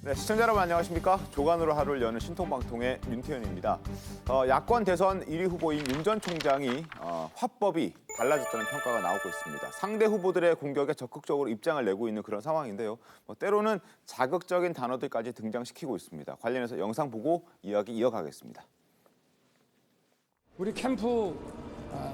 네, 시청자 여러분 안녕하십니까? 조간으로 하루를 여는 신통방통의 윤태현입니다. 야권 대선 1위 후보인 윤 전 총장이 화법이 달라졌다는 평가가 나오고 있습니다. 상대 후보들의 공격에 적극적으로 입장을 내고 있는 그런 상황인데요. 때로는 자극적인 단어들까지 등장시키고 있습니다. 관련해서 영상 보고 이야기 이어가겠습니다. 우리 캠프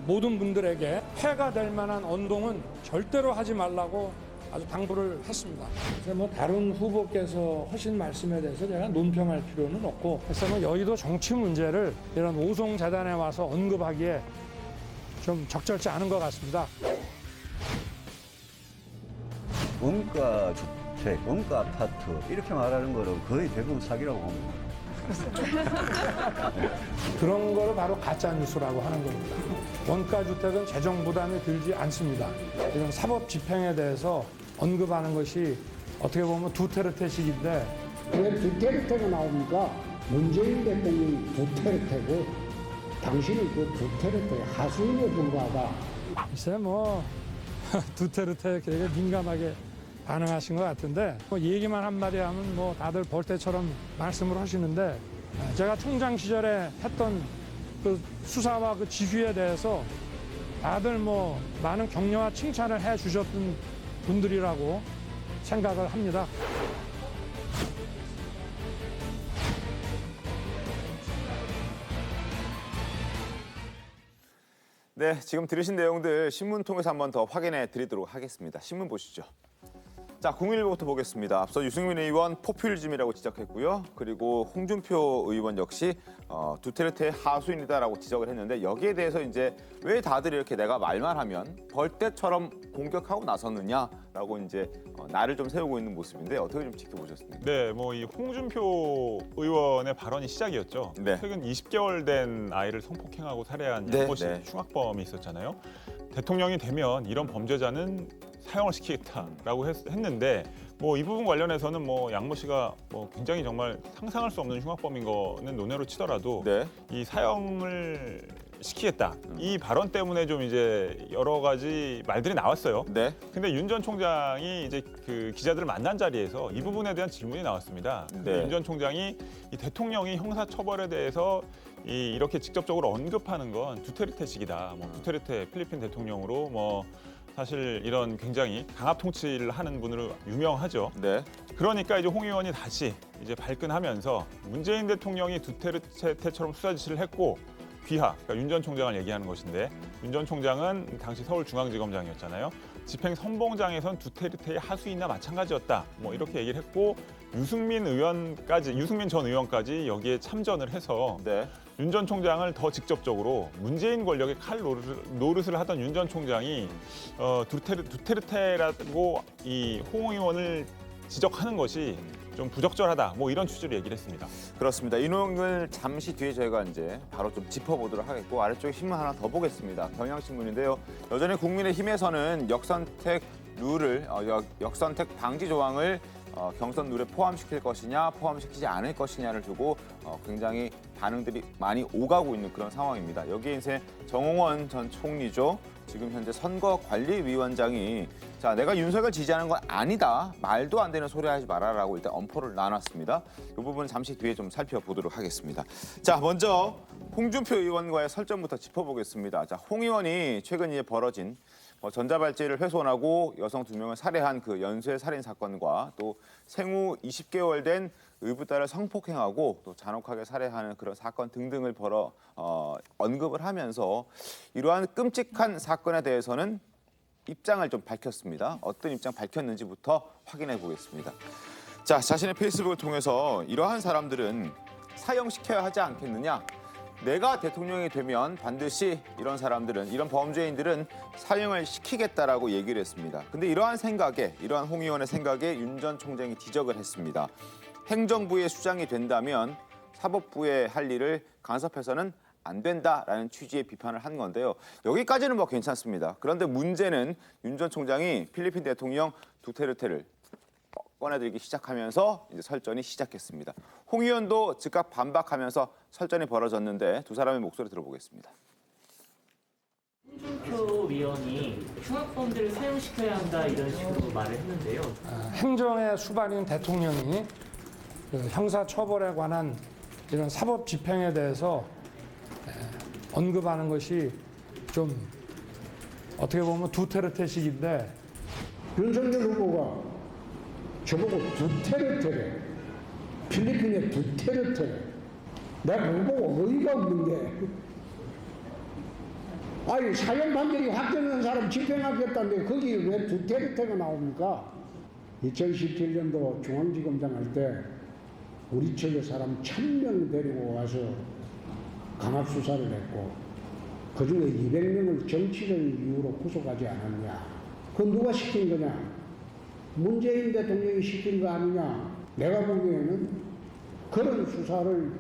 모든 분들에게 해가 될 만한 언동은 절대로 하지 말라고 아주 당부를 했습니다. 그래서 뭐 다른 후보께서 하신 말씀에 대해서 제가 논평할 필요는 없고, 그래서 뭐 여의도 정치 문제를 이런 오송재단에 와서 언급하기에 좀 적절치 않은 것 같습니다. 원가 주택, 원가 아파트 이렇게 말하는 거는 거의 대부분 사기라고 봅니다. 그런 거를 바로 가짜 뉴스라고 하는 겁니다. 원가 주택은 재정 부담이 들지 않습니다. 이런 사법 집행에 대해서 언급하는 것이 어떻게 보면 두테르테식인데, 왜 두테르테가 나옵니까? 문재인 대통령이 두테르테고 당신은 그 두테르테의 하수인에 불과하다. 글쎄 뭐 두테르테 되게 민감하게 반응하신 것 같은데, 뭐 얘기만 한마디 하면 뭐 다들 볼 때처럼 말씀을 하시는데, 제가 총장 시절에 했던 그 수사와 그 지휘에 대해서 다들 뭐 많은 격려와 칭찬을 해 주셨던 분들이라고 생각을 합니다. 네, 지금 들으신 내용들 신문 통해서 한번 더 확인해 드리도록 하겠습니다. 신문 보시죠. 자, 국민일보부터 보겠습니다. 앞서 유승민 의원 포퓰리즘이라고 지적했고요. 그리고 홍준표 의원 역시 두테르테의 하수인이다라고 지적을 했는데, 여기에 대해서 이제 왜 다들 이렇게 내가 말만 하면 벌떼처럼 공격하고 나섰느냐라고 이제 나를 좀 세우고 있는 모습인데, 어떻게 좀 지켜보셨습니까? 네, 뭐 이 홍준표 의원의 발언이 시작이었죠. 네. 최근 20개월 된 아이를 성폭행하고 살해한 네, 양모씨 네. 흉악범이 있었잖아요. 대통령이 되면 이런 범죄자는 사형을 시키겠다라고 했는데, 뭐 이 부분 관련해서는 뭐 양모 씨가 뭐 굉장히 정말 상상할 수 없는 흉악범인 거는 논외로 치더라도 네. 이 사형을 시키겠다 이 발언 때문에 좀 이제 여러 가지 말들이 나왔어요. 네. 근데 윤 전 총장이 이제 그 기자들을 만난 자리에서 이 부분에 대한 질문이 나왔습니다. 네. 윤 전 총장이 이 대통령이 형사 처벌에 대해서 이렇게 직접적으로 언급하는 건 두테르테식이다. 뭐 두테르테 필리핀 대통령으로 뭐 사실 이런 굉장히 강압 통치를 하는 분으로 유명하죠. 네. 그러니까 이제 홍 의원이 다시 이제 발끈하면서 문재인 대통령이 두테르테처럼 수사 지시를 했고, 귀하, 그러니까 윤 전 총장을 얘기하는 것인데, 윤 전 총장은 당시 서울중앙지검장이었잖아요. 집행 선봉장에선 두테르테의 하수인이나 마찬가지였다. 뭐 이렇게 얘기를 했고, 유승민 전 의원까지 여기에 참전을 해서 네. 윤 전 총장을 더 직접적으로 문재인 권력의 칼 노릇을 하던 윤 전 총장이 두테르테라고 이 홍 의원을 지적하는 것이 좀 부적절하다. 뭐 이런 취지로 얘기를 했습니다. 그렇습니다. 이 내용을 잠시 뒤에 저희가 이제 바로 좀 짚어보도록 하겠고, 아래쪽에 신문 하나 더 보겠습니다. 경향신문인데요. 여전히 국민의힘에서는 역선택 룰을 역선택 방지 조항을 경선 룰에 포함시킬 것이냐 포함시키지 않을 것이냐를 두고 굉장히 반응들이 많이 오가고 있는 그런 상황입니다. 여기에 이제 정홍원 전 총리죠. 지금 현재 선거관리위원장이 자, 내가 윤석열 지지하는 건 아니다. 말도 안 되는 소리 하지 말아라고 일단 엄포를 놔놨습니다. 이 부분은 잠시 뒤에 좀 살펴보도록 하겠습니다. 자, 먼저 홍준표 의원과의 설전부터 짚어보겠습니다. 자, 홍 의원이 최근 이제 벌어진 전자발찌를 훼손하고 여성 2명을 살해한 그 연쇄 살인 사건과 또 생후 20개월 된 의붓딸을 성폭행하고 또 잔혹하게 살해하는 그런 사건 등등을 언급을 하면서 이러한 끔찍한 사건에 대해서는 입장을 좀 밝혔습니다. 어떤 입장 밝혔는지부터 확인해 보겠습니다. 자, 자신의 페이스북을 통해서 이러한 사람들은 사형시켜야 하지 않겠느냐? 내가 대통령이 되면 반드시 이런 사람들은, 이런 범죄인들은 사형을 시키겠다라고 얘기를 했습니다. 근데 이러한 홍 의원의 생각에 윤 전 총장이 지적을 했습니다. 행정부의 수장이 된다면 사법부의 할 일을 간섭해서는 안 된다라는 취지의 비판을 한 건데요. 여기까지는 뭐 괜찮습니다. 그런데 문제는 윤 전 총장이 필리핀 대통령 두테르테를 꺼내들기 시작하면서 이제 설전이 시작했습니다. 홍 의원도 즉각 반박하면서 설전이 벌어졌는데 두 사람의 목소리 들어보겠습니다. 홍준표 위원이 흉악범들을 사용시켜야 한다 이런 식으로 말을 했는데요. 행정의 수반인 대통령이 그 형사 처벌에 관한 이런 사법 집행에 대해서 언급하는 것이 좀 어떻게 보면 두테르테식인데 윤석열 후보가 저보고 두테르테래. 필리핀의 두테르테래. 내가 그거 보고 어이가 없는 게 아니 사형 판결이 확정된 사람 집행하겠다는데 거기 왜 두테르테가 나옵니까? 2017년도 중앙지검장 할 때 우리 쪽에 사람 1000명 데리고 와서 강압 수사를 했고 그중에 200명을 정치적인 이유로 구속하지 않았냐. 그건 누가 시킨 거냐? 문재인 대통령이 시킨 거 아니냐? 내가 보기에는 그런 수사를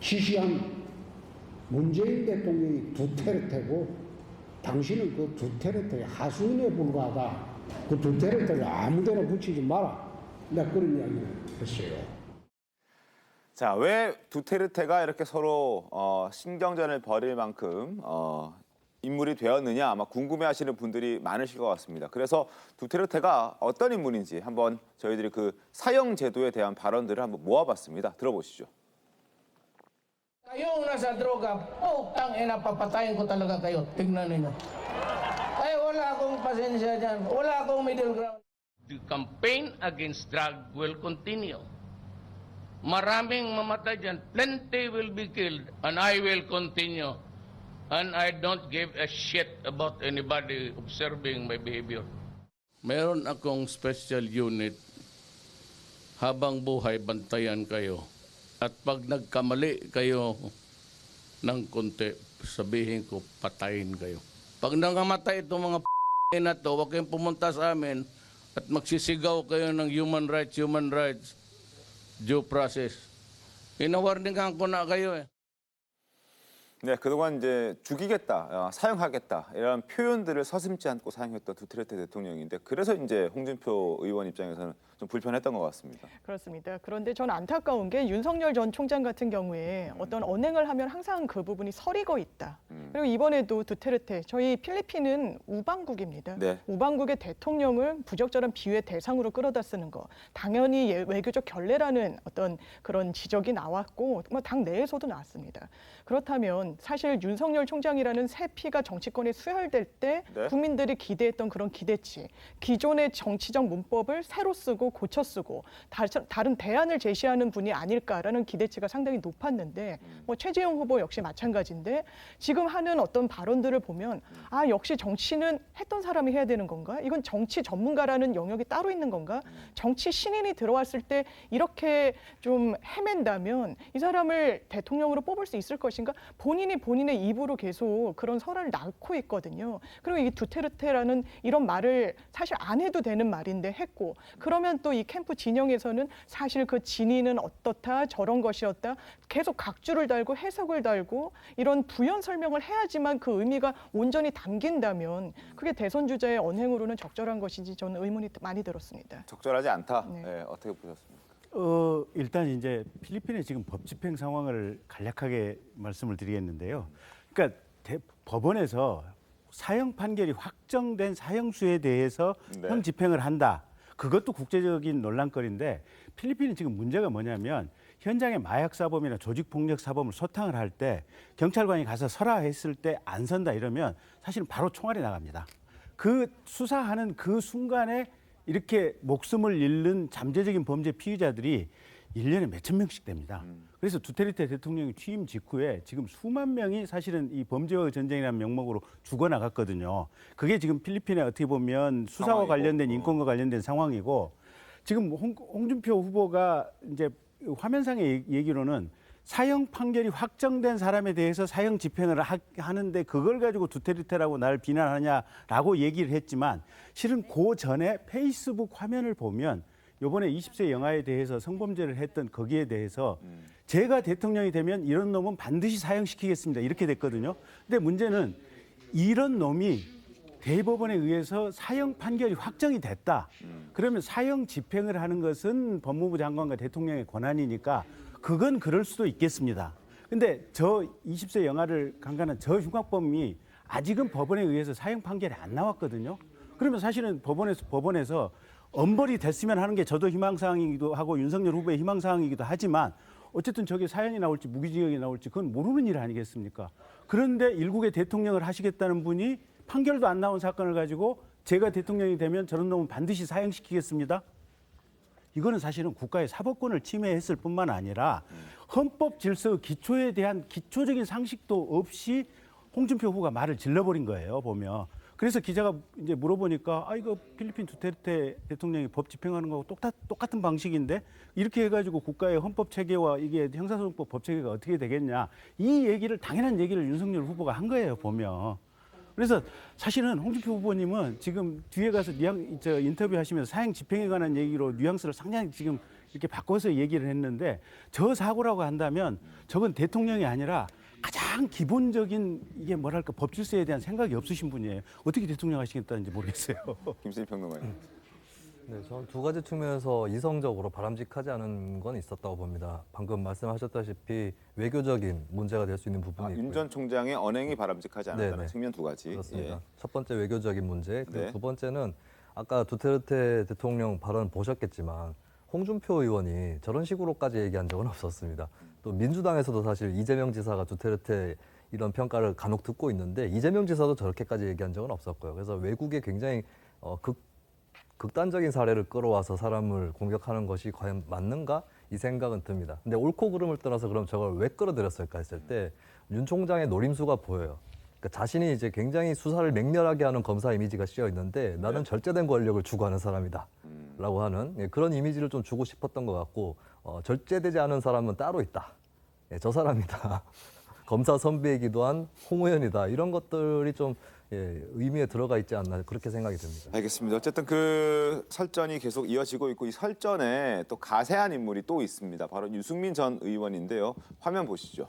지시한 문재인 대통령이 두테르테고 당신은 그 두테르테의 하수인에 불과하다. 그 두테르테를 아무데나 붙이지 마라. 내가 그런 이야기를 했어요. 자, 왜 두테르테가 이렇게 서로 신경전을 벌일 만큼 인물이 되었느냐 아마 궁금해하시는 분들이 많으실 것 같습니다. 그래서 두테르테가 어떤 인물인지 한번 저희들이 그 사형 제도에 대한 발언들을 한번 모아봤습니다. 들어보시죠. Kayong nasa droga, utang ina, papatayin ko talaga kayo. Tignan ninyo. Ay, wala akong pasensya dyan. Wala akong middle ground. The campaign against drug will continue. Maraming mamatay dyan. Plenty will be killed. And I will continue. And I don't give a shit about anybody observing my behavior. Meron akong special unit. Habang buhay, bantayan kayo. At pag nagkamali kayo ng konti, sabihin ko, patayin kayo. Pag nangamatay itong mga na to, huwag kayong pumunta sa amin at magsisigaw kayo ng human rights, due process. Inawarningan ko na kayo eh. 네, 그동안 이제 죽이겠다, 사형하겠다 이런 표현들을 서슴지 않고 사용했던 두테르테 대통령인데 그래서 이제 홍준표 의원 입장에서는 좀 불편했던 것 같습니다. 그렇습니다. 그런데 전 안타까운 게 윤석열 전 총장 같은 경우에 어떤 언행을 하면 항상 그 부분이 서리고 있다. 그리고 이번에도 두테르테, 저희 필리핀은 우방국입니다. 네. 우방국의 대통령을 부적절한 비유의 대상으로 끌어다 쓰는 거. 당연히 외교적 결례라는 어떤 그런 지적이 나왔고 당 내에서도 나왔습니다. 그렇다면 사실 윤석열 총장이라는 새 피가 정치권에 수혈될 때 네. 국민들이 기대했던 그런 기대치, 기존의 정치적 문법을 새로 쓰고 고쳐 쓰고 다른 대안을 제시하는 분이 아닐까라는 기대치가 상당히 높았는데 뭐 최재형 후보 역시 마찬가지인데 지금 하는 어떤 발언들을 보면 아 역시 정치는 했던 사람이 해야 되는 건가? 이건 정치 전문가라는 영역이 따로 있는 건가? 정치 신인이 들어왔을 때 이렇게 좀 헤맨다면 이 사람을 대통령으로 뽑을 수 있을 것인가? 본인이 본인의 입으로 계속 그런 설화를 낳고 있거든요. 그리고 이 두테르테라는 이런 말을 사실 안 해도 되는 말인데 했고 그러면 또 이 캠프 진영에서는 사실 그 진위는 어떻다 저런 것이었다 계속 각주를 달고 해석을 달고 이런 부연 설명을 해야지만 그 의미가 온전히 담긴다면 그게 대선 주자의 언행으로는 적절한 것인지 저는 의문이 많이 들었습니다. 적절하지 않다. 네. 네, 어떻게 보셨습니까? 일단 이제 필리핀의 지금 법 집행 상황을 간략하게 말씀을 드리겠는데요. 그러니까 법원에서 사형 판결이 확정된 사형수에 대해서 네. 형 집행을 한다. 그것도 국제적인 논란거리인데 필리핀은 지금 문제가 뭐냐면 현장에 마약 사범이나 조직 폭력 사범을 소탕을 할 때 경찰관이 가서 설화했을 때 안 선다 이러면 사실은 바로 총알이 나갑니다. 그 수사하는 그 순간에 이렇게 목숨을 잃는 잠재적인 범죄 피의자들이 1년에 몇천 명씩 됩니다. 그래서 두테르테 대통령이 취임 직후에 지금 수만 명이 사실은 이 범죄와 전쟁이라는 명목으로 죽어나갔거든요. 그게 지금 필리핀에 어떻게 보면 수사와 상황이고. 관련된 인권과 관련된 상황이고 지금 홍준표 후보가 이제 화면상의 얘기로는 사형 판결이 확정된 사람에 대해서 사형 집행을 하는데 그걸 가지고 두테르테라고 나를 비난하냐라고 얘기를 했지만 실은 그 전에 페이스북 화면을 보면 이번에 20세 영아에 대해서 성범죄를 했던 거기에 대해서 제가 대통령이 되면 이런 놈은 반드시 사형시키겠습니다. 이렇게 됐거든요. 근데 문제는 이런 놈이 대법원에 의해서 사형 판결이 확정이 됐다. 그러면 사형 집행을 하는 것은 법무부 장관과 대통령의 권한이니까 그건 그럴 수도 있겠습니다. 근데 저 20세 영아를 강간한 저 흉악범이 아직은 법원에 의해서 사형 판결이 안 나왔거든요. 그러면 사실은 법원에서 엄벌이 됐으면 하는 게 저도 희망사항이기도 하고 윤석열 후보의 희망사항이기도 하지만 어쨌든 저게 사형이 나올지 무기징역이 나올지 그건 모르는 일 아니겠습니까? 그런데 일국의 대통령을 하시겠다는 분이 판결도 안 나온 사건을 가지고 제가 대통령이 되면 저런 놈은 반드시 사형시키겠습니다. 이거는 사실은 국가의 사법권을 침해했을 뿐만 아니라 헌법 질서 기초에 대한 기초적인 상식도 없이 홍준표 후보가 말을 질러버린 거예요, 보면. 그래서 기자가 이제 물어보니까 이거 필리핀 두테르테 대통령이 법 집행하는 거하고 똑같은 방식인데 이렇게 해가지고 국가의 헌법 체계와 이게 형사소송법 법 체계가 어떻게 되겠냐. 이 얘기를 당연한 얘기를 윤석열 후보가 한 거예요, 보면. 그래서 사실은 홍준표 후보님은 지금 뒤에 가서 인터뷰하시면서 사형 집행에 관한 얘기로 뉘앙스를 상당히 지금 이렇게 바꿔서 얘기를 했는데 저 사고라고 한다면 저건 대통령이 아니라 가장 기본적인 이게 뭐랄까 법 질서에 대한 생각이 없으신 분이에요. 어떻게 대통령 하시겠다는지 모르겠어요. 김수희 평론가님. 네, 저는 두 가지 측면에서 이성적으로 바람직하지 않은 건 있었다고 봅니다. 방금 말씀하셨다시피 외교적인 문제가 될 수 있는 부분이 있고요. 윤 전 총장의 언행이 바람직하지 않았다는 네네. 측면 두 가지. 그렇습니다. 예. 첫 번째 외교적인 문제, 그리고 네. 두 번째는 아까 두테르테 대통령 발언 보셨겠지만 홍준표 의원이 저런 식으로까지 얘기한 적은 없었습니다. 또 민주당에서도 사실 이재명 지사가 두테르테 이런 평가를 간혹 듣고 있는데 이재명 지사도 저렇게까지 얘기한 적은 없었고요. 그래서 외국에 굉장히 극단적인 사례를 끌어와서 사람을 공격하는 것이 과연 맞는가? 이 생각은 듭니다. 근데 옳고 그름을 떠나서 그럼 저걸 왜 끌어들였을까 했을 때 윤 총장의 노림수가 보여요. 그러니까 자신이 이제 굉장히 수사를 맹렬하게 하는 검사 이미지가 씌어 있는데 나는 절제된 권력을 추구하는 사람이다. 라고 하는 그런 이미지를 좀 주고 싶었던 것 같고 절제되지 않은 사람은 따로 있다. 저 사람이다. 검사 선배이기도 한 홍 의원이다. 이런 것들이 좀 의미에 들어가 있지 않나 그렇게 생각이 듭니다. 알겠습니다. 어쨌든 그 설전이 계속 이어지고 있고 이 설전에 또 가세한 인물이 또 있습니다. 바로 유승민 전 의원인데요. 화면 보시죠.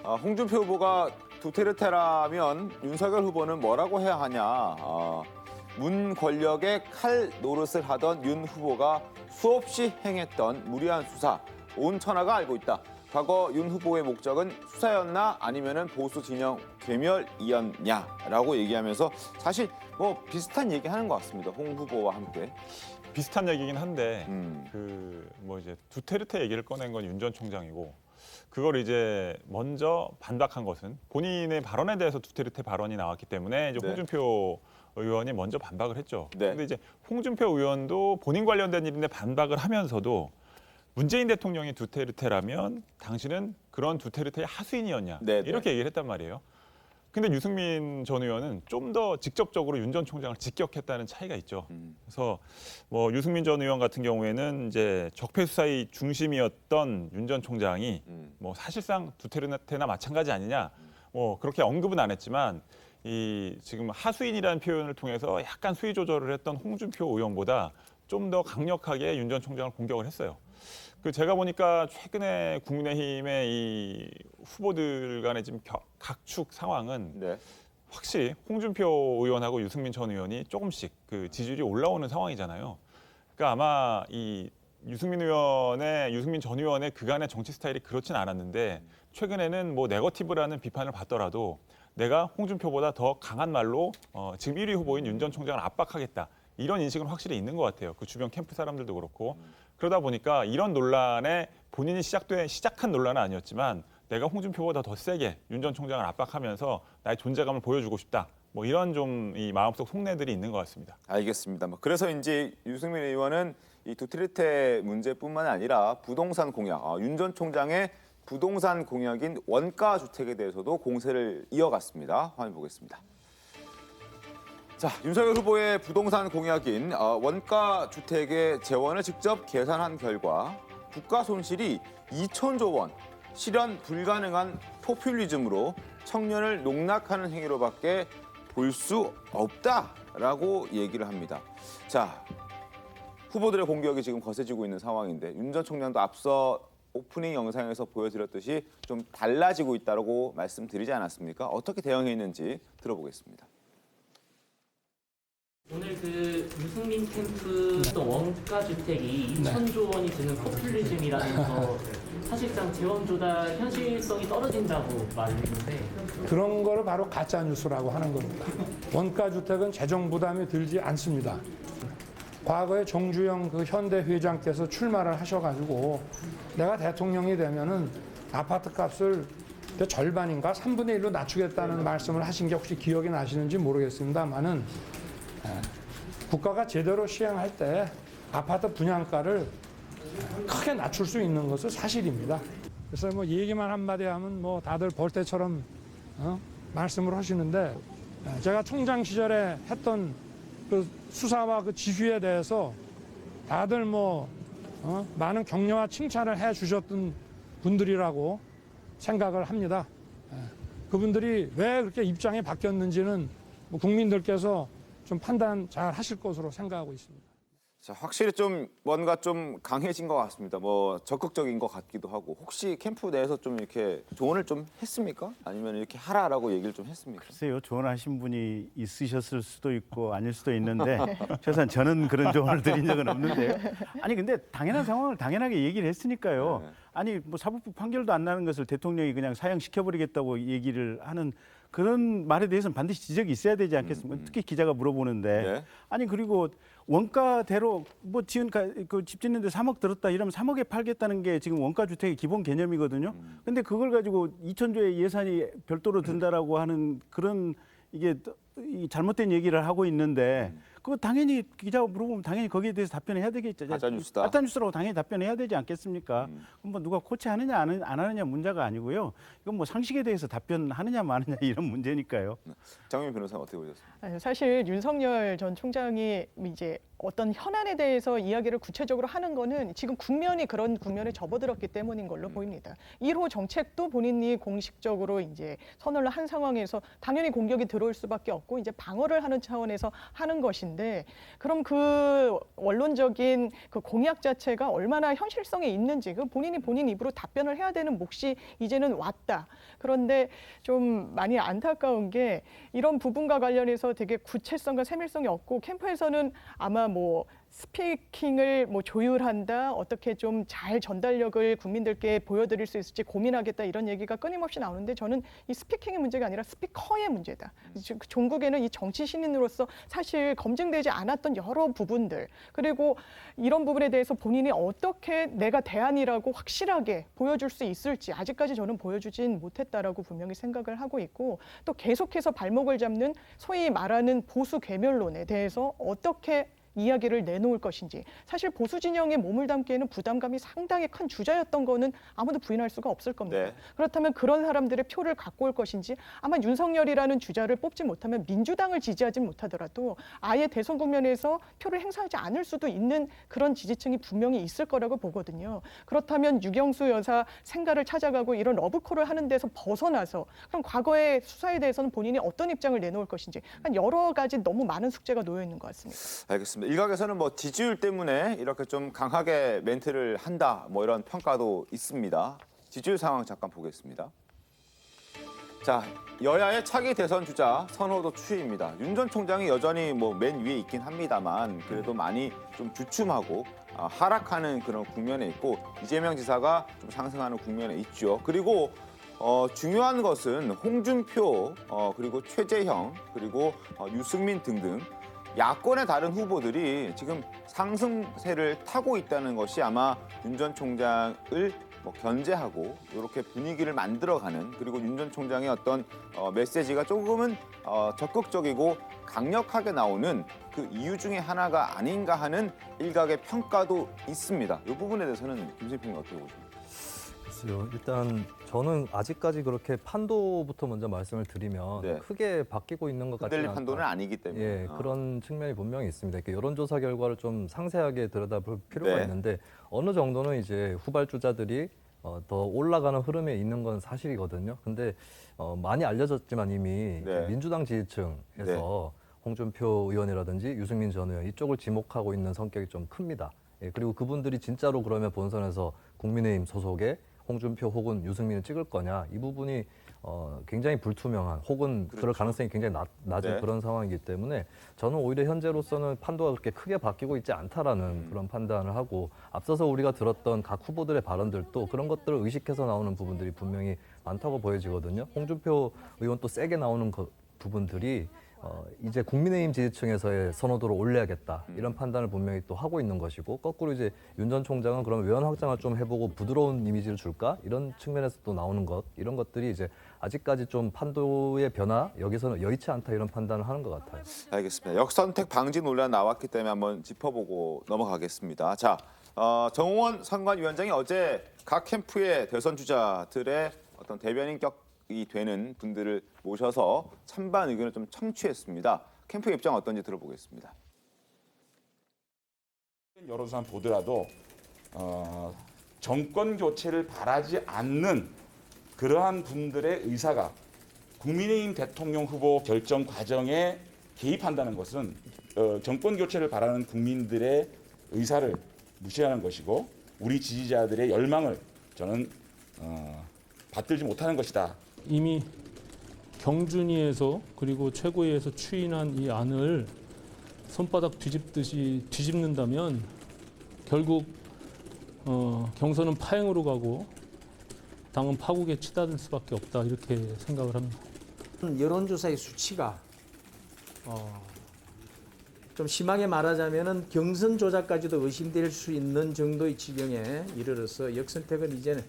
홍준표 후보가 두테르테라면 윤석열 후보는 뭐라고 해야 하냐. 문 권력의 칼 노릇을 하던 윤 후보가 수없이 행했던 무리한 수사. 온 천하가 알고 있다. 과거 윤 후보의 목적은 수사였나 아니면은 보수 진영 괴멸이었냐라고 얘기하면서 사실 뭐 비슷한 얘기하는 것 같습니다. 홍 후보와 함께. 비슷한 얘기긴 한데 그 뭐 이제 두테르테 얘기를 꺼낸 건 윤 전 총장이고 그걸 이제 먼저 반박한 것은 본인의 발언에 대해서 두테르테 발언이 나왔기 때문에 이제 네. 홍준표 의원이 먼저 반박을 했죠. 네. 근데 이제 홍준표 의원도 본인 관련된 일인데 반박을 하면서도 문재인 대통령이 두테르테라면 당신은 그런 두테르테의 하수인이었냐 네, 네. 이렇게 얘기를 했단 말이에요. 근데 유승민 전 의원은 좀 더 직접적으로 윤 전 총장을 직격했다는 차이가 있죠. 그래서 뭐 유승민 전 의원 같은 경우에는 이제 적폐 수사의 중심이었던 윤 전 총장이 뭐 사실상 두테르테나 마찬가지 아니냐 뭐 그렇게 언급은 안 했지만 이 지금 하수인이라는 표현을 통해서 약간 수위 조절을 했던 홍준표 의원보다 좀 더 강력하게 윤 전 총장을 공격을 했어요. 그 제가 보니까 최근에 국민의힘의 이 후보들 간의 지금 각축 상황은 네. 확실히 홍준표 의원하고 유승민 전 의원이 조금씩 그 지지율이 올라오는 상황이잖아요. 그러니까 아마 이 유승민 전 의원의 그간의 정치 스타일이 그렇진 않았는데 최근에는 뭐 네거티브라는 비판을 받더라도 내가 홍준표보다 더 강한 말로 지금 1위 후보인 윤 전 총장을 압박하겠다. 이런 인식은 확실히 있는 것 같아요. 그 주변 캠프 사람들도 그렇고. 그러다 보니까 이런 논란에 본인이 시작한 논란은 아니었지만 내가 홍준표보다 더 세게 윤 전 총장을 압박하면서 나의 존재감을 보여주고 싶다. 뭐 이런 좀 이 마음속 속내들이 있는 것 같습니다. 알겠습니다. 그래서인지 유승민 의원은 이 두테르테 문제뿐만 아니라 부동산 공약, 윤 전 총장의 부동산 공약인 원가 주택에 대해서도 공세를 이어갔습니다. 화면 보겠습니다. 자, 윤석열 후보의 부동산 공약인 원가 주택의 재원을 직접 계산한 결과 국가 손실이 2천조 원, 실현 불가능한 포퓰리즘으로 청년을 농락하는 행위로밖에 볼 수 없다라고 얘기를 합니다. 자, 후보들의 공격이 지금 거세지고 있는 상황인데 윤 전 총장도 앞서 오프닝 영상에서 보여드렸듯이 좀 달라지고 있다고 말씀드리지 않았습니까? 어떻게 대응했는지 들어보겠습니다. 오늘 그 유승민 캠프 원가 주택이 2천조 원이 드는 포퓰리즘이라면서 사실상 재원 조달 현실성이 떨어진다고 말했는데 그런 거를 바로 가짜 뉴스라고 하는 겁니다. 원가 주택은 재정 부담이 들지 않습니다. 과거에 정주영 그 현대 회장께서 출마를 하셔가지고 내가 대통령이 되면은 아파트 값을 절반인가 3분의 1로 낮추겠다는 말씀을 하신 게 혹시 기억이 나시는지 모르겠습니다만은 국가가 제대로 시행할 때 아파트 분양가를 크게 낮출 수 있는 것은 사실입니다. 그래서 뭐 얘기만 한마디 하면 뭐 다들 볼 때처럼 말씀을 하시는데 제가 총장 시절에 했던 그 수사와 그 지휘에 대해서 다들 뭐 많은 격려와 칭찬을 해 주셨던 분들이라고 생각을 합니다. 그분들이 왜 그렇게 입장이 바뀌었는지는 뭐 국민들께서 좀 판단 잘 하실 것으로 생각하고 있습니다. 자, 확실히 좀 뭔가 좀 강해진 것 같습니다. 뭐 적극적인 것 같기도 하고. 혹시 캠프 내에서 좀 이렇게 조언을 좀 했습니까? 아니면 이렇게 하라라고 얘기를 좀 했습니까? 글쎄요, 조언하신 분이 있으셨을 수도 있고 아닐 수도 있는데 최소한 저는 그런 조언을 드린 적은 없는데요. 아니 근데 당연한 상황을 당연하게 얘기를 했으니까요. 아니 뭐 사법부 판결도 안 나는 것을 대통령이 그냥 사형시켜버리겠다고 얘기를 하는 그런 말에 대해서는 반드시 지적이 있어야 되지 않겠습니까? 특히 기자가 물어보는데 네. 아니 그리고 원가대로 뭐 그 집 짓는데 3억 들었다 이러면 3억에 팔겠다는 게 지금 원가 주택의 기본 개념이거든요. 근데 그걸 가지고 2천조의 예산이 별도로 든다라고 하는 그런 이게 이 잘못된 얘기를 하고 있는데 그거 당연히 기자가 물어보면 당연히 거기에 대해서 답변해야 되겠죠. 가짜뉴스다. 가짜뉴스라고 당연히 답변해야 되지 않겠습니까? 그럼 뭐 누가 코치하느냐 안 하느냐 문제가 아니고요. 이건 뭐 상식에 대해서 답변하느냐 마느냐 이런 문제니까요. 장윤 변호사는 어떻게 보셨습니까? 사실 윤석열 전 총장이 이제 어떤 현안에 대해서 이야기를 구체적으로 하는 거는 지금 국면이 그런 국면에 접어들었기 때문인 걸로 보입니다. 1호 정책도 본인이 공식적으로 이제 선언을 한 상황에서 당연히 공격이 들어올 수밖에 없고 이제 방어를 하는 차원에서 하는 것인데 그럼 그 원론적인 그 공약 자체가 얼마나 현실성이 있는지 그 본인이 본인 입으로 답변을 해야 되는 몫이 이제는 왔다. 그런데 좀 많이 안타까운 게 이런 부분과 관련해서 되게 구체성과 세밀성이 없고 캠프에서는 아마 뭐 스피킹을 뭐 조율한다, 어떻게 좀 잘 전달력을 국민들께 보여드릴 수 있을지 고민하겠다 이런 얘기가 끊임없이 나오는데 저는 이 스피킹의 문제가 아니라 스피커의 문제다. 종국에는 이 정치 신인으로서 사실 검증되지 않았던 여러 부분들 그리고 이런 부분에 대해서 본인이 어떻게 내가 대안이라고 확실하게 보여줄 수 있을지 아직까지 저는 보여주진 못했다라고 분명히 생각을 하고 있고 또 계속해서 발목을 잡는 소위 말하는 보수 괴멸론에 대해서 어떻게 이야기를 내놓을 것인지 사실 보수 진영에 몸을 담기에는 부담감이 상당히 큰 주자였던 거는 아무도 부인할 수가 없을 겁니다. 네. 그렇다면 그런 사람들의 표를 갖고 올 것인지 아마 윤석열이라는 주자를 뽑지 못하면 민주당을 지지하지 못하더라도 아예 대선 국면에서 표를 행사하지 않을 수도 있는 그런 지지층이 분명히 있을 거라고 보거든요. 그렇다면 유경수 여사 생가를 찾아가고 이런 러브콜을 하는 데서 벗어나서 그럼 과거의 수사에 대해서는 본인이 어떤 입장을 내놓을 것인지 여러 가지 너무 많은 숙제가 놓여 있는 것 같습니다. 알겠습니다. 일각에서는 뭐 지지율 때문에 이렇게 좀 강하게 멘트를 한다 뭐 이런 평가도 있습니다. 지지율 상황 잠깐 보겠습니다. 자, 여야의 차기 대선 주자 선호도 추이입니다. 윤 전 총장이 여전히 뭐 맨 위에 있긴 합니다만 그래도 많이 좀 주춤하고 하락하는 그런 국면에 있고 이재명 지사가 좀 상승하는 국면에 있죠. 그리고 중요한 것은 홍준표 그리고 최재형 그리고 유승민 등등 야권의 다른 후보들이 지금 상승세를 타고 있다는 것이 아마 윤 전 총장을 뭐 견제하고 이렇게 분위기를 만들어가는 그리고 윤 전 총장의 어떤 메시지가 조금은 적극적이고 강력하게 나오는 그 이유 중에 하나가 아닌가 하는 일각의 평가도 있습니다. 이 부분에 대해서는 김수희 평론가 어떻게 보십니까? 글쎄요. 일단 저는 아직까지 그렇게 판도부터 먼저 말씀을 드리면 네. 크게 바뀌고 있는 것 같지 흔들릴 않다. 판도는 아니기 때문에. 예, 그런 측면이 분명히 있습니다. 이렇게 여론조사 결과를 좀 상세하게 들여다볼 필요가 네. 있는데 어느 정도는 이제 후발주자들이 더 올라가는 흐름에 있는 건 사실이거든요. 근데 많이 알려졌지만 이미 네. 민주당 지지층에서 홍준표 의원이라든지 유승민 전 의원 이쪽을 지목하고 있는 성격이 좀 큽니다. 예, 그리고 그분들이 진짜로 그러면 본선에서 국민의힘 소속의 홍준표 혹은 유승민을 찍을 거냐 이 부분이 굉장히 불투명한 혹은 그렇죠. 그럴 가능성이 굉장히 낮은 네. 그런 상황이기 때문에 저는 오히려 현재로서는 판도가 그렇게 크게 바뀌고 있지 않다라는 그런 판단을 하고 앞서서 우리가 들었던 각 후보들의 발언들도 그런 것들을 의식해서 나오는 부분들이 분명히 많다고 보여지거든요. 홍준표 의원 또 세게 나오는 부분들이 이제 국민의힘 지지층에서의 선호도를 올려야겠다 이런 판단을 분명히 또 하고 있는 것이고 거꾸로 이제 윤 전 총장은 그럼 외연 확장을 좀 해보고 부드러운 이미지를 줄까 이런 측면에서 또 나오는 것 이런 것들이 이제 아직까지 좀 판도의 변화 여기서는 여의치 않다 이런 판단을 하는 것 같아요. 알겠습니다. 역선택 방지 논란 나왔기 때문에 한번 짚어보고 넘어가겠습니다. 자, 정홍원 선관위원장이 어제 각 캠프의 대선 주자들의 어떤 대변인격이 되는 분들을 모셔서 찬반 의견을 좀 청취했습니다. 캠프 입장 어떤지 들어보겠습니다. 여론조사 보더라도 정권 교체를 바라지 않는 그러한 분들의 의사가 국민의힘 대통령 후보 결정 과정에 개입한다는 것은 정권 교체를 바라는 국민들의 의사를 무시하는 것이고 우리 지지자들의 열망을 저는 받들지 못하는 것이다. 이미 경준위에서 그리고 최고위에서 추인한 이 안을 손바닥 뒤집듯이 뒤집는다면 결국 경선은 파행으로 가고 당은 파국에 치닫을 수밖에 없다 이렇게 생각을 합니다. 여론조사의 수치가 좀 심하게 말하자면은 경선 조작까지도 의심될 수 있는 정도의 지경에 이르러서 역선택은 이제는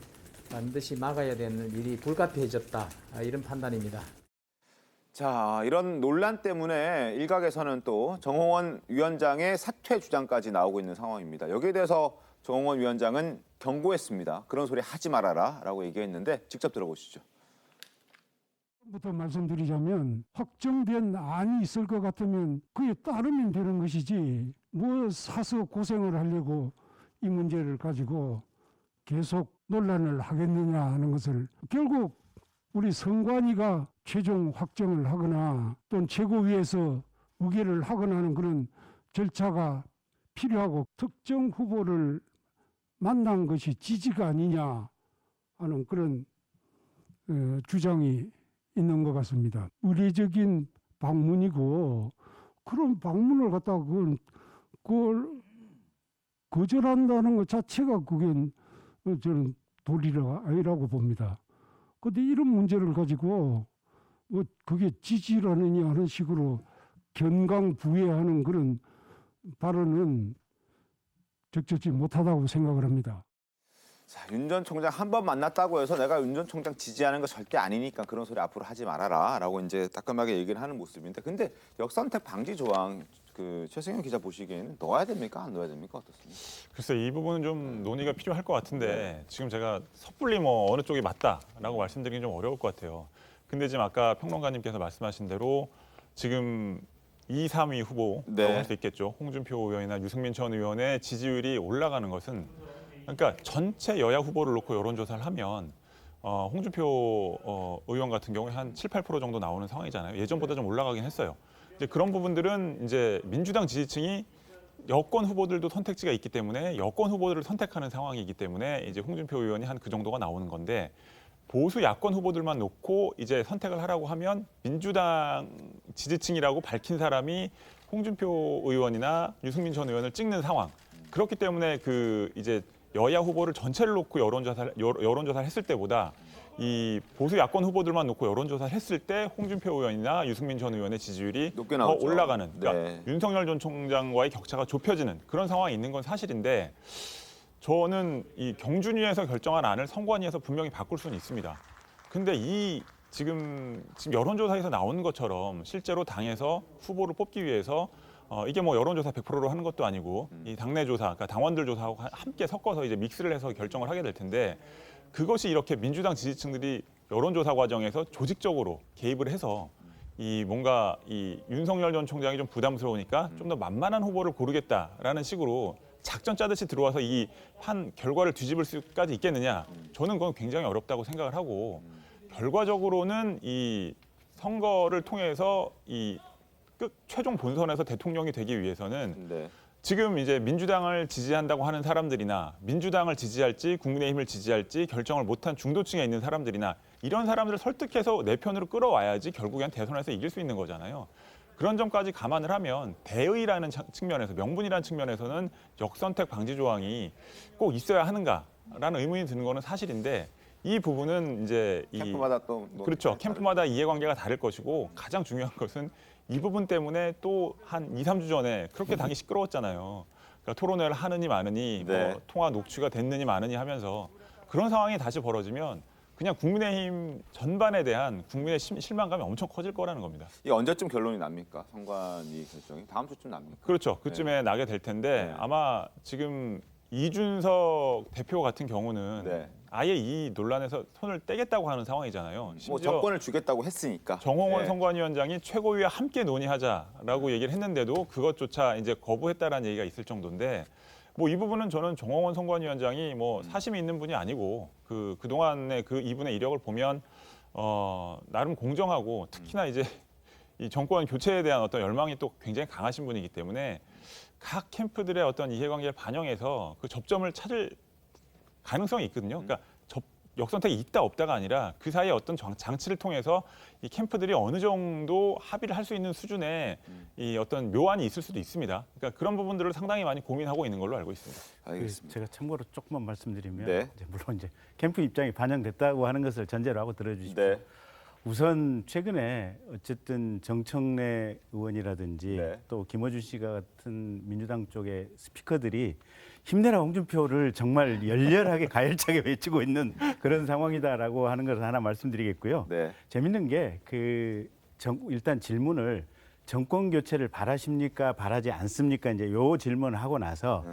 반드시 막아야 되는 일이 불가피해졌다 이런 판단입니다. 자, 이런 논란 때문에 일각에서는 또 정홍원 위원장의 사퇴 주장까지 나오고 있는 상황입니다. 여기에 대해서 정홍원 위원장은 경고했습니다. 그런 소리 하지 말아라 라고 얘기했는데 직접 들어보시죠. 부터 말씀드리자면 확정된 안이 있을 것 같으면 그에 따르면 되는 것이지 뭐 사서 고생을 하려고 이 문제를 가지고 계속 논란을 하겠느냐 하는 것을 결국 우리 선관위가 최종 확정을 하거나 또는 최고위에서 의결을 하거나 하는 그런 절차가 필요하고 특정 후보를 만난 것이 지지가 아니냐 하는 그런 주장이 있는 것 같습니다. 의례적인 방문이고 그런 방문을 갖다가 그걸 거절한다는 것 자체가 그게 저는 도리가 아니라고 봅니다. 그런데 이런 문제를 가지고 뭐 그게 지지라느냐 하는 식으로 견강부회하는 그런 발언은 적절치 못하다고 생각을 합니다. 자, 윤 전 총장 한 번 만났다고 해서 내가 윤 전 총장 지지하는 거 절대 아니니까 그런 소리 앞으로 하지 말아라 라고 이제 따끔하게 얘기를 하는 모습인데 근데 역선택 방지 조항 그 최승현 기자 보시기에는 넣어야 됩니까? 안 넣어야 됩니까? 어떻습니까? 글쎄 이 부분은 좀 논의가 필요할 것 같은데 지금 제가 섭불리 뭐 어느 쪽이 맞다라고 말씀드리긴 좀 어려울 것 같아요. 근데 지금 아까 평론가님께서 말씀하신 대로 지금 2, 3위 후보라고 할 수 있겠죠. 홍준표 의원이나 유승민 전 의원의 지지율이 올라가는 것은 그러니까 전체 여야 후보를 놓고 여론조사를 하면 홍준표 의원 같은 경우에 한 7, 8% 정도 나오는 상황이잖아요. 예전보다 좀 올라가긴 했어요. 이제 그런 부분들은 이제 민주당 지지층이 여권 후보들도 선택지가 있기 때문에 여권 후보들을 선택하는 상황이기 때문에 이제 홍준표 의원이 한 그 정도가 나오는 건데 보수 야권 후보들만 놓고 이제 선택을 하라고 하면 민주당 지지층이라고 밝힌 사람이 홍준표 의원이나 유승민 전 의원을 찍는 상황. 그렇기 때문에 그 이제 여야 후보를 전체를 놓고 여론조사를 했을 때보다 이 보수 야권 후보들만 놓고 여론조사를 했을 때 홍준표 의원이나 유승민 전 의원의 지지율이 높게 더 나오죠. 올라가는 그러니까 네. 윤석열 전 총장과의 격차가 좁혀지는 그런 상황이 있는 건 사실인데 저는 이 경준위에서 결정한 안을 선관위에서 분명히 바꿀 수는 있습니다. 근데 이 지금 여론조사에서 나오는 것처럼 실제로 당에서 후보를 뽑기 위해서 이게 뭐 여론조사 100%로 하는 것도 아니고 이 당내 조사, 그러니까 당원들 조사하고 함께 섞어서 이제 믹스를 해서 결정을 하게 될 텐데 그것이 이렇게 민주당 지지층들이 여론조사 과정에서 조직적으로 개입을 해서 이 뭔가 이 윤석열 전 총장이 좀 부담스러우니까 좀 더 만만한 후보를 고르겠다라는 식으로 작전 짜듯이 들어와서 이 한 결과를 뒤집을 수까지 있겠느냐? 저는 그건 굉장히 어렵다고 생각을 하고 결과적으로는 이 선거를 통해서 이 최종 본선에서 대통령이 되기 위해서는 네. 지금 이제 민주당을 지지한다고 하는 사람들이나 민주당을 지지할지 국민의힘을 지지할지 결정을 못한 중도층에 있는 사람들이나 이런 사람들을 설득해서 내 편으로 끌어와야지 결국엔 대선에서 이길 수 있는 거잖아요. 그런 점까지 감안을 하면 대의라는 측면에서 명분이라는 측면에서는 역선택 방지 조항이 꼭 있어야 하는가라는 의문이 드는 거는 사실인데 이 부분은 이제 캠프마다 또 그렇죠. 캠프마다 이해관계가 다를 것이고 가장 중요한 것은 이 부분 때문에 또 한 2, 3주 전에 그렇게 당이 시끄러웠잖아요. 그러니까 토론회를 하느니 마느니 뭐 통화 녹취가 됐느니 마느니 하면서 그런 상황이 다시 벌어지면 그냥 국민의힘 전반에 대한 국민의 실망감이 엄청 커질 거라는 겁니다. 이 언제쯤 결론이 납니까? 선관위 결정이 다음 주쯤 납니까? 그렇죠. 그쯤에 나게 될 텐데 아마 지금 이준석 대표 같은 경우는 아예 이 논란에서 손을 떼겠다고 하는 상황이잖아요. 뭐 정권을 주겠다고 했으니까. 정홍원 선관위원장이 최고위와 함께 논의하자라고 얘기를 했는데도 그것조차 이제 거부했다라는 얘기가 있을 정도인데 뭐 이 부분은 저는 정홍원 선관위원장이 뭐 사심이 있는 분이 아니고 그동안의 이분의 이력을 보면 나름 공정하고 특히나 이제 이 정권 교체에 대한 어떤 열망이 또 굉장히 강하신 분이기 때문에 각 캠프들의 어떤 이해관계를 반영해서 그 접점을 찾을 가능성이 있거든요. 그러니까 역선택이 있다 없다가 아니라 그 사이에 어떤 장치를 통해서 이 캠프들이 어느 정도 합의를 할 수 있는 수준의 이 어떤 묘안이 있을 수도 있습니다. 그러니까 그런 부분들을 상당히 많이 고민하고 있는 걸로 알고 있습니다. 알겠습니다. 제가 참고로 조금만 말씀드리면 이제 물론 이제 캠프 입장이 반영됐다고 하는 것을 전제로 하고 들어주십시오. 우선 최근에 어쨌든 정청래 의원이라든지 또 김어준 씨가 같은 민주당 쪽의 스피커들이 힘내라 홍준표를 정말 열렬하게 가열차게 외치고 있는 그런 상황이다라고 하는 것을 하나 말씀드리겠고요. 재밌는 게 일단 질문을 정권 교체를 바라십니까 바라지 않습니까 이제 요 질문을 하고 나서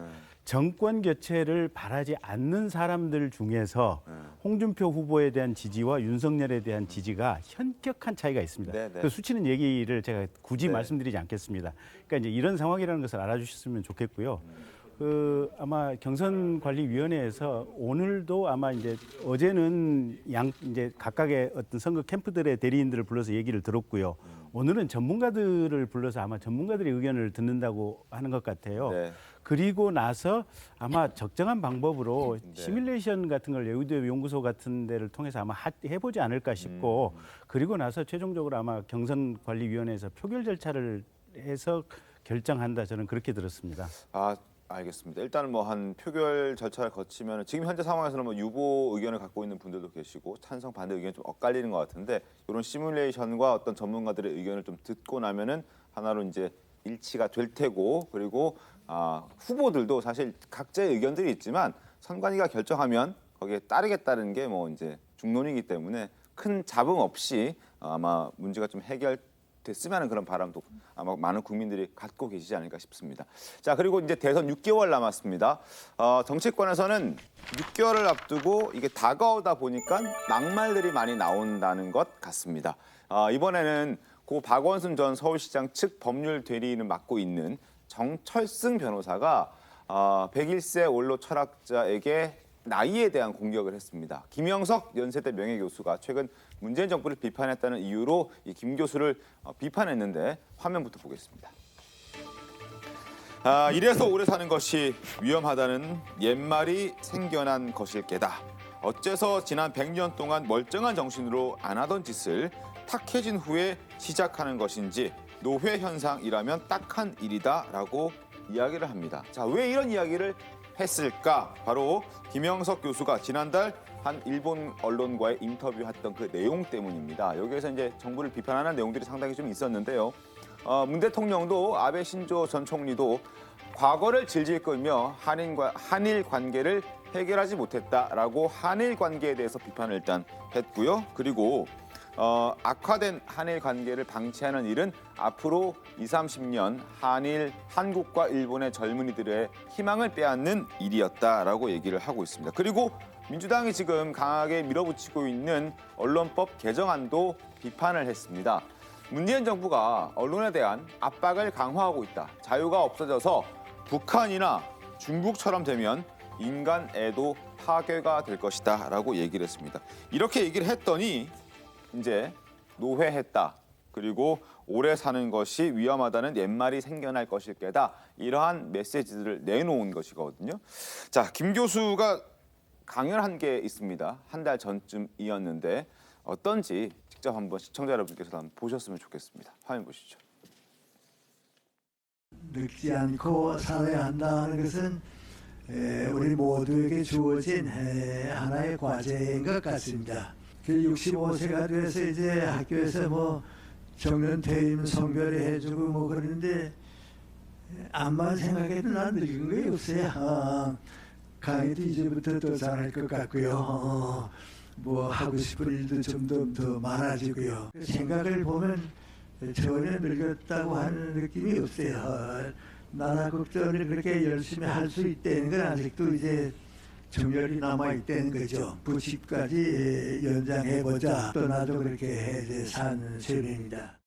정권 교체를 바라지 않는 사람들 중에서 홍준표 후보에 대한 지지와 윤석열에 대한 지지가 현격한 차이가 있습니다. 그 수치는 얘기를 제가 굳이 말씀드리지 않겠습니다. 그러니까 이제 이런 상황이라는 것을 알아주셨으면 좋겠고요. 아마 경선관리위원회에서 오늘도 아마 이제 어제는 이제 각각의 어떤 선거 캠프들의 대리인들을 불러서 얘기를 들었고요. 오늘은 전문가들을 불러서 아마 전문가들의 의견을 듣는다고 하는 것 같아요. 그리고 나서 아마 적정한 방법으로 시뮬레이션 같은 걸 예우대 연구소 같은 데를 통해서 아마 해보지 않을까 싶고 그리고 나서 최종적으로 아마 경선관리위원회에서 표결 절차를 해서 결정한다 저는 그렇게 들었습니다. 알겠습니다. 일단은 뭐 한 표결 절차를 거치면 지금 현재 상황에서는 뭐 유보 의견을 갖고 있는 분들도 계시고 찬성 반대 의견이 좀 엇갈리는 것 같은데 이런 시뮬레이션과 어떤 전문가들의 의견을 좀 듣고 나면은 하나로 이제 일치가 될 테고 그리고 후보들도 사실 각자의 의견들이 있지만 선관위가 결정하면 거기에 따르겠다는 게 뭐 이제 중론이기 때문에 큰 잡음 없이 아마 문제가 좀 해결됐으면 하는 그런 바람도 아마 많은 국민들이 갖고 계시지 않을까 싶습니다. 자, 그리고 이제 대선 6개월 남았습니다. 정치권에서는 6개월을 앞두고 이게 다가오다 보니까 막말들이 많이 나온다는 것 같습니다. 이번에는 고 박원순 전 서울시장 측 법률 대리인을 맡고 있는 정철승 변호사가 101세 원로 철학자에게 나이에 대한 공격을 했습니다. 김영석 연세대 명예교수가 최근 문재인 정부를 비판했다는 이유로 이 김 교수를 비판했는데 화면부터 보겠습니다. 이래서 오래 사는 것이 위험하다는 옛말이 생겨난 것일 게다. 어째서 지난 100년 동안 멀쩡한 정신으로 안 하던 짓을 탁해진 후에 시작하는 것인지 노회 현상이라면 딱한 일이다라고 이야기를 합니다. 자, 왜 이런 이야기를 했을까? 바로 김영석 교수가 지난달 한 일본 언론과의 인터뷰했던 그 내용 때문입니다. 여기에서 이제 정부를 비판하는 내용들이 상당히 좀 있었는데요. 문 대통령도 아베 신조 전 총리도 과거를 질질 끌며 한일 관계를 해결하지 못했다라고 한일 관계에 대해서 비판을 일단 했고요. 그리고 악화된 한일 관계를 방치하는 일은 앞으로 20-30년 한국과 일본의 젊은이들의 희망을 빼앗는 일이었다라고 얘기를 하고 있습니다. 그리고 민주당이 지금 강하게 밀어붙이고 있는 언론법 개정안도 비판을 했습니다. 문재인 정부가 언론에 대한 압박을 강화하고 있다. 자유가 없어져서 북한이나 중국처럼 되면 인간애도 파괴가 될 것이다 라고 얘기를 했습니다. 이렇게 얘기를 했더니 이제 노회했다. 그리고 오래 사는 것이 위험하다는 옛말이 생겨날 것일 게다. 이러한 메시지들을 내놓은 것이거든요. 자, 김 교수가 강연한 게 있습니다. 한 달 전쯤이었는데 어떤지 직접 한번 시청자 여러분께서 한번 보셨으면 좋겠습니다. 화면 보시죠. 늙지 않고 살아야 한다는 것은 우리 모두에게 주어진 하나의 과제인 것 같습니다. 65세가 돼서 이제 학교에서 뭐 정년 퇴임 성별을 해주고 뭐 그러는데 암만 생각해도 난 늙은 게 없어요. 강의도 이제부터 더 잘할 것 같고요. 뭐 하고 싶은 일도 좀 더 많아지고요. 생각을 보면 전혀 늙었다고 하는 느낌이 없어요. 나라 국정을 그렇게 열심히 할 수 있다는 건 아직도 이제 정열이 남아있다는 거죠. 90까지 연장해보자. 또 나도 그렇게 산 셈입니다.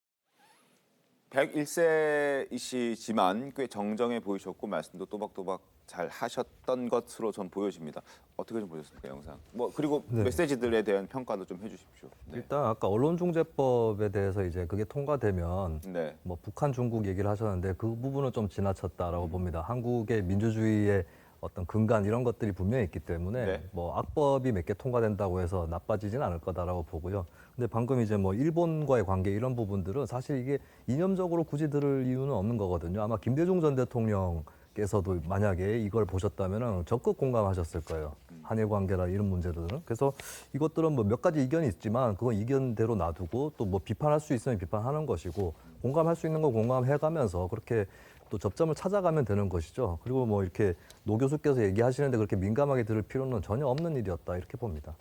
101세이시지만 꽤 정정해 보이셨고 말씀도 또박또박 잘 하셨던 것으로 전 보여집니다. 어떻게 좀 보셨습니까, 영상? 뭐 그리고 네. 메시지들에 대한 평가도 좀 해주십시오. 네. 일단 아까 언론중재법에 대해서 이제 그게 통과되면 네. 뭐 북한, 중국 얘기를 하셨는데 그 부분은 좀 지나쳤다라고 봅니다. 한국의 민주주의의 어떤 근간 이런 것들이 분명히 있기 때문에 네. 뭐 악법이 몇 개 통과된다고 해서 나빠지진 않을 거다라고 보고요. 근데 방금 이제 뭐 일본과의 관계 이런 부분들은 사실 이게 이념적으로 굳이 들을 이유는 없는 거거든요. 아마 김대중 전 대통령께서도 만약에 이걸 보셨다면 적극 공감하셨을 거예요. 한일 관계나 이런 문제들은. 그래서 이것들은 뭐 몇 가지 이견이 있지만 그건 이견대로 놔두고 또 뭐 비판할 수 있으면 비판하는 것이고 공감할 수 있는 거 공감해가면서 그렇게 또 접점을 찾아가면 되는 것이죠. 그리고 뭐 이렇게 노 교수께서 얘기하시는데 그렇게 민감하게 들을 필요는 전혀 없는 일이었다 이렇게 봅니다.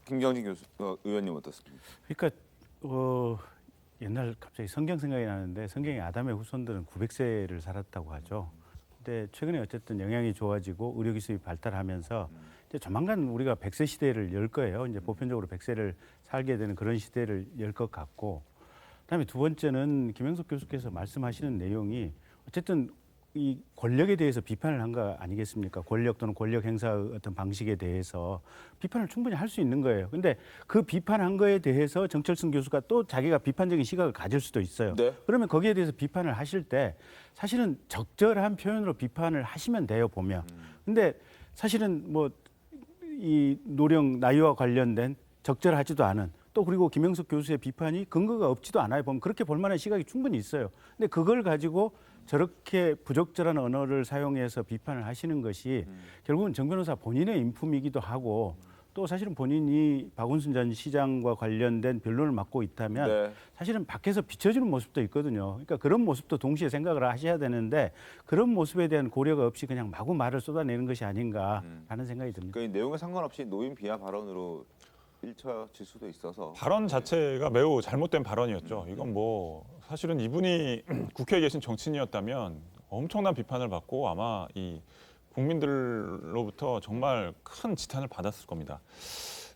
김경진 교수, 의원님 어떻습니까? 그러니까 옛날 갑자기 성경 생각이 나는데 성경의 아담의 후손들은 900세를 살았다고 하죠. 근데 최근에 어쨌든 영양이 좋아지고 의료기술이 발달하면서 이제 조만간 우리가 100세 시대를 열 거예요. 이제 보편적으로 100세를 살게 되는 그런 시대를 열 것 같고, 그다음에 두 번째는 김영석 교수께서 말씀하시는 내용이 어쨌든 이 권력에 대해서 비판을 한 거 아니겠습니까? 권력 또는 권력 행사의 어떤 방식에 대해서 비판을 충분히 할 수 있는 거예요. 근데 그 비판한 거에 대해서 정철승 교수가 또 자기가 비판적인 시각을 가질 수도 있어요. 네. 그러면 거기에 대해서 비판을 하실 때 사실은 적절한 표현으로 비판을 하시면 돼요, 보면. 근데 사실은 뭐 이 노령 나이와 관련된 적절하지도 않은 또 그리고 김영석 교수의 비판이 근거가 없지도 않아요. 보면 그렇게 볼 만한 시각이 충분히 있어요. 근데 그걸 가지고 저렇게 부적절한 언어를 사용해서 비판을 하시는 것이 결국은 정 변호사 본인의 인품이기도 하고 또 사실은 본인이 박원순 전 시장과 관련된 변론을 맡고 있다면 네. 사실은 밖에서 비춰지는 모습도 있거든요. 그러니까 그런 모습도 동시에 생각을 하셔야 되는데 그런 모습에 대한 고려가 없이 그냥 마구 말을 쏟아내는 것이 아닌가라는 생각이 듭니다. 그 내용에 상관없이 노인 비하 발언으로 일처질 수도 있어서 발언 자체가 매우 잘못된 발언이었죠. 이건 뭐 사실은 이분이 국회에 계신 정치인이었다면 엄청난 비판을 받고 아마 이 국민들로부터 정말 큰 지탄을 받았을 겁니다.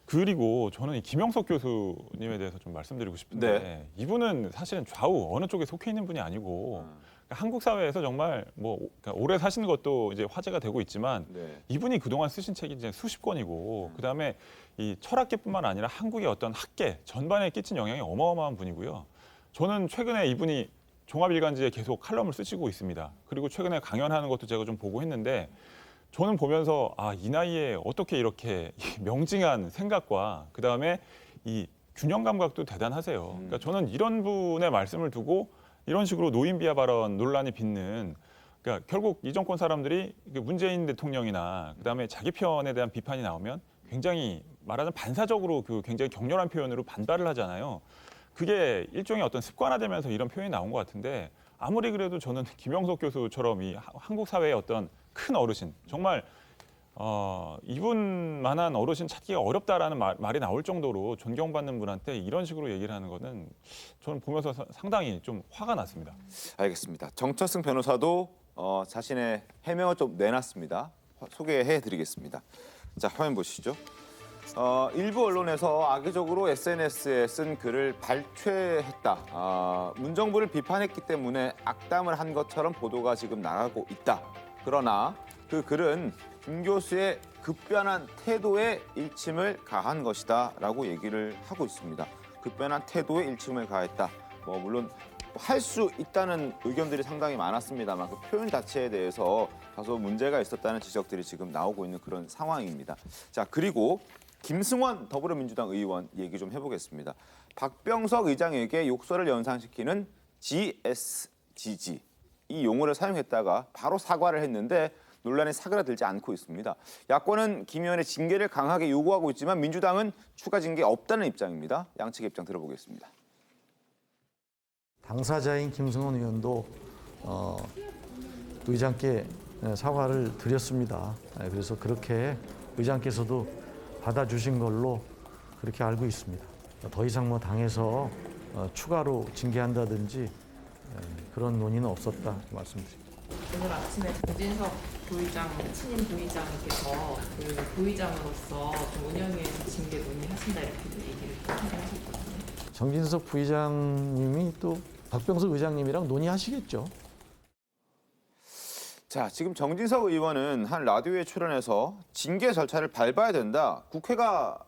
그리고 저는 이 김영석 교수님에 대해서 좀 말씀드리고 싶은데 네. 이분은 사실은 좌우 어느 쪽에 속해 있는 분이 아니고 그러니까 한국 사회에서 정말 뭐 그러니까 오래 사시는 것도 이제 화제가 되고 있지만 네. 이분이 그동안 쓰신 책이 이제 수십 권이고 그다음에 이 철학계뿐만 아니라 한국의 어떤 학계 전반에 끼친 영향이 어마어마한 분이고요. 저는 최근에 이분이 종합일간지에 계속 칼럼을 쓰시고 있습니다. 그리고 최근에 강연하는 것도 제가 좀 보고 했는데 저는 보면서 이 나이에 어떻게 이렇게 명징한 생각과 그다음에 이 균형 감각도 대단하세요. 그러니까 저는 이런 분의 말씀을 두고 이런 식으로 노인 비하 발언 논란이 빚는 그러니까 결국 이 정권 사람들이 문재인 대통령이나 그다음에 자기 편에 대한 비판이 나오면 굉장히 말하자면 반사적으로 그 굉장히 격렬한 표현으로 반발을 하잖아요. 그게 일종의 어떤 습관화되면서 이런 표현이 나온 것 같은데 아무리 그래도 저는 김영석 교수처럼 이 한국 사회의 어떤 큰 어르신 정말 이분만한 어르신 찾기가 어렵다라는 말이 나올 정도로 존경받는 분한테 이런 식으로 얘기를 하는 거는 저는 보면서 상당히 좀 화가 났습니다. 알겠습니다. 정철승 변호사도 자신의 해명을 좀 내놨습니다. 소개해드리겠습니다. 자, 화면 보시죠. 일부 언론에서 악의적으로 SNS에 쓴 글을 발췌했다. 문정부를 비판했기 때문에 악담을 한 것처럼 보도가 지금 나가고 있다. 그러나 그 글은 김 교수의 급변한 태도에 일침을 가한 것이다 라고 얘기를 하고 있습니다. 급변한 태도에 일침을 가했다. 물론 할 수 있다는 의견들이 상당히 많았습니다만 그 표현 자체에 대해서 다소 문제가 있었다는 지적들이 지금 나오고 있는 그런 상황입니다. 자, 그리고 김승원 더불어민주당 의원 얘기 좀 해보겠습니다. 박병석 의장에게 욕설을 연상시키는 GSGG 이 용어를 사용했다가 바로 사과를 했는데 논란이 사그라들지 않고 있습니다. 야권은 김 의원의 징계를 강하게 요구하고 있지만 민주당은 추가 징계 없다는 입장입니다. 양측의 입장 들어보겠습니다. 당사자인 김승원 의원도 의장께 사과를 드렸습니다. 그래서 그렇게 의장께서도 받아주신 걸로 그렇게 알고 있습니다. 더 이상 뭐 당에서 추가로 징계한다든지 그런 논의는 없었다 말씀드립니다. 오늘 아침에 정진석 부의장, 친임 부의장께서 그 부의장으로서 좀 운영위에서 징계 논의하신다 이렇게 얘기를 하셨거든요. 정진석 부의장님이 또 박병석 의장님이랑 논의하시겠죠. 자, 지금 정진석 의원은 한 라디오에 출연해서 징계 절차를 밟아야 된다. 국회가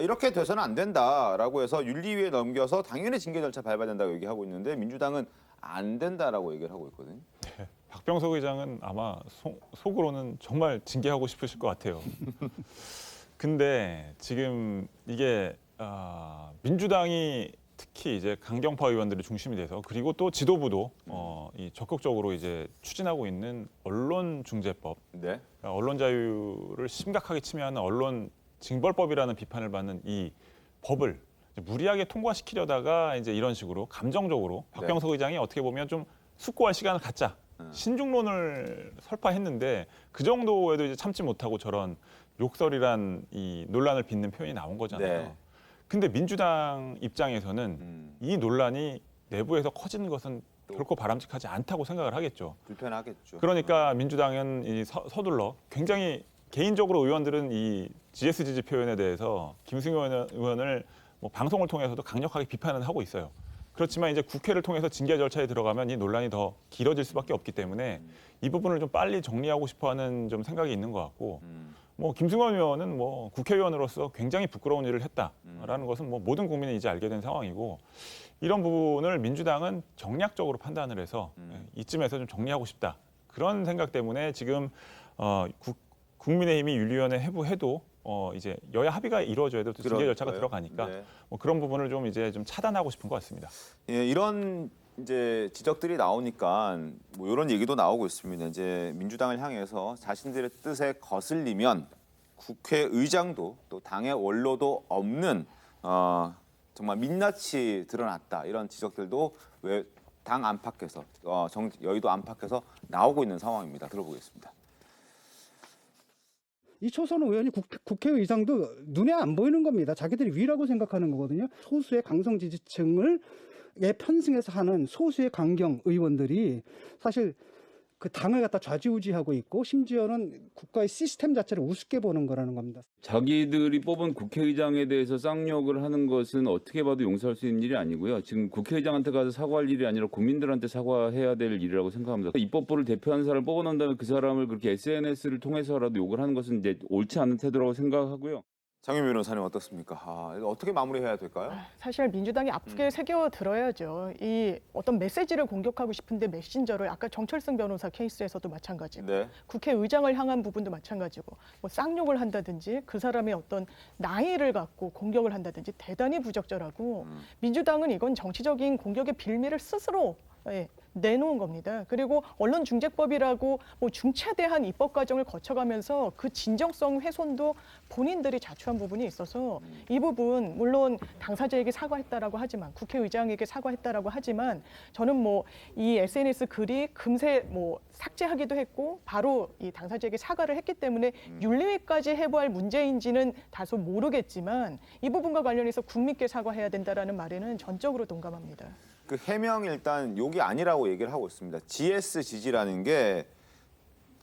이렇게 돼서는 안 된다라고 해서 윤리위에 넘겨서 당연히 징계 절차 밟아야 된다고 얘기하고 있는데 민주당은 안 된다라고 얘기를 하고 있거든요. 네, 박병석 의장은 아마 속으로는 정말 징계하고 싶으실 것 같아요. 근데 지금 이게 민주당이 특히 이제 강경파 의원들이 중심이 돼서 그리고 또 지도부도 이 적극적으로 이제 추진하고 있는 언론중재법, 네. 그러니까 언론 자유를 심각하게 침해하는 언론 징벌법이라는 비판을 받는 이 법을 무리하게 통과시키려다가 이제 이런 식으로 감정적으로 박병석 의장이 어떻게 보면 좀 숙고할 시간을 갖자 신중론을 설파했는데 그 정도에도 이제 참지 못하고 저런 욕설이란 이 논란을 빚는 표현이 나온 거잖아요. 네. 근데 민주당 입장에서는 이 논란이 내부에서 커지는 것은 결코 바람직하지 않다고 생각을 하겠죠. 불편하겠죠. 그러니까 민주당은 이 서둘러 굉장히 개인적으로 의원들은 이 GS지지 표현에 대해서 김승현 의원을 뭐 방송을 통해서도 강력하게 비판은 하고 있어요. 그렇지만 이제 국회를 통해서 징계 절차에 들어가면 이 논란이 더 길어질 수밖에 없기 때문에 이 부분을 좀 빨리 정리하고 싶어하는 좀 생각이 있는 것 같고 뭐 김승원 의원은 뭐 국회의원으로서 굉장히 부끄러운 일을 했다라는 것은 뭐 모든 국민이 이제 알게 된 상황이고 이런 부분을 민주당은 정략적으로 판단을 해서 이쯤에서 좀 정리하고 싶다 그런 생각 때문에 지금 국민의힘이 윤리위원회 해부해도 이제 여야 합의가 이루어져야 또 징계 절차가 들어가니까 네. 뭐 그런 부분을 좀 이제 좀 차단하고 싶은 것 같습니다. 예, 이런 이제 지적들이 나오니까 뭐 이런 얘기도 나오고 있습니다. 이제 민주당을 향해서 자신들의 뜻에 거슬리면 국회의장도 또 당의 원로도 없는 정말 민낯이 드러났다 이런 지적들도 왜 당 안팎에서 여의도 안팎에서 나오고 있는 상황입니다. 들어보겠습니다. 이 초선 의원이 국회의장도 눈에 안 보이는 겁니다. 자기들이 위라고 생각하는 거거든요. 소수의 강성 지지층을 편승해서 하는 소수의 강경 의원들이 사실 그 당을 갖다 좌지우지하고 있고 심지어는 국가의 시스템 자체를 우습게 보는 거라는 겁니다. 자기들이 뽑은 국회의장에 대해서 쌍욕을 하는 것은 어떻게 봐도 용서할 수 있는 일이 아니고요. 지금 국회의장한테 가서 사과할 일이 아니라 국민들한테 사과해야 될 일이라고 생각합니다. 입법부를 대표하는 사람을 뽑아놓은 다음에 그 사람을 그렇게 SNS를 통해서라도 욕을 하는 것은 이제 옳지 않은 태도라고 생각하고요. 장윤 변호사님 어떻습니까? 이거 어떻게 마무리해야 될까요? 사실 민주당이 앞에 새겨 들어야죠. 이 어떤 메시지를 공격하고 싶은데 메신저를 아까 정철승 변호사 케이스에서도 마찬가지고 네. 국회의장을 향한 부분도 마찬가지고 뭐 쌍욕을 한다든지 그 사람의 어떤 나이를 갖고 공격을 한다든지 대단히 부적절하고 민주당은 이건 정치적인 공격의 빌미를 스스로 내놓은 겁니다. 그리고 언론중재법이라고 뭐 중차대한 입법 과정을 거쳐가면서 그 진정성 훼손도 본인들이 자초한 부분이 있어서 이 부분 물론 당사자에게 사과했다라고 하지만 국회의장에게 사과했다라고 하지만 저는 뭐 이 SNS 글이 금세 뭐 삭제하기도 했고 바로 이 당사자에게 사과를 했기 때문에 윤리위까지 해부할 문제인지는 다소 모르겠지만 이 부분과 관련해서 국민께 사과해야 된다라는 말에는 전적으로 동감합니다. 그 해명이 일단 욕이 아니라고 얘기를 하고 있습니다. GS지지라는 게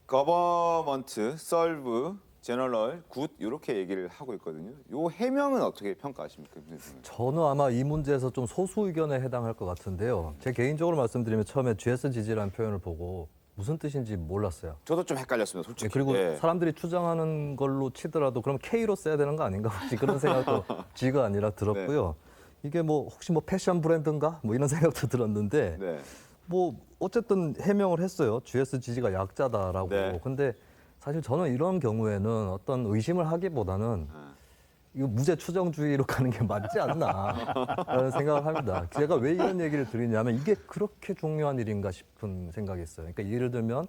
Government Serve General Good 이렇게 얘기를 하고 있거든요. 이 해명은 어떻게 평가하십니까? 저는 아마 이 문제에서 좀 소수 의견에 해당할 것 같은데요. 제 개인적으로 말씀드리면 처음에 GS지지라는 표현을 보고 무슨 뜻인지 몰랐어요. 저도 좀 헷갈렸습니다, 솔직히. 그리고 예. 사람들이 추정하는 걸로 치더라도 그럼 K로 써야 되는 거 아닌가 혹시 그런 생각도 G가 아니라 들었고요. 이게 뭐 혹시 뭐 패션 브랜드인가 뭐 이런 생각도 들었는데 뭐 어쨌든 해명을 했어요. GS지지가 약자다라고. 근데 사실 저는 이런 경우에는 어떤 의심을 하기보다는 이거 무죄 추정주의로 가는 게 맞지 않나라는 생각을 합니다. 제가 왜 이런 얘기를 드리냐면 이게 그렇게 중요한 일인가 싶은 생각이 있어요. 그러니까 예를 들면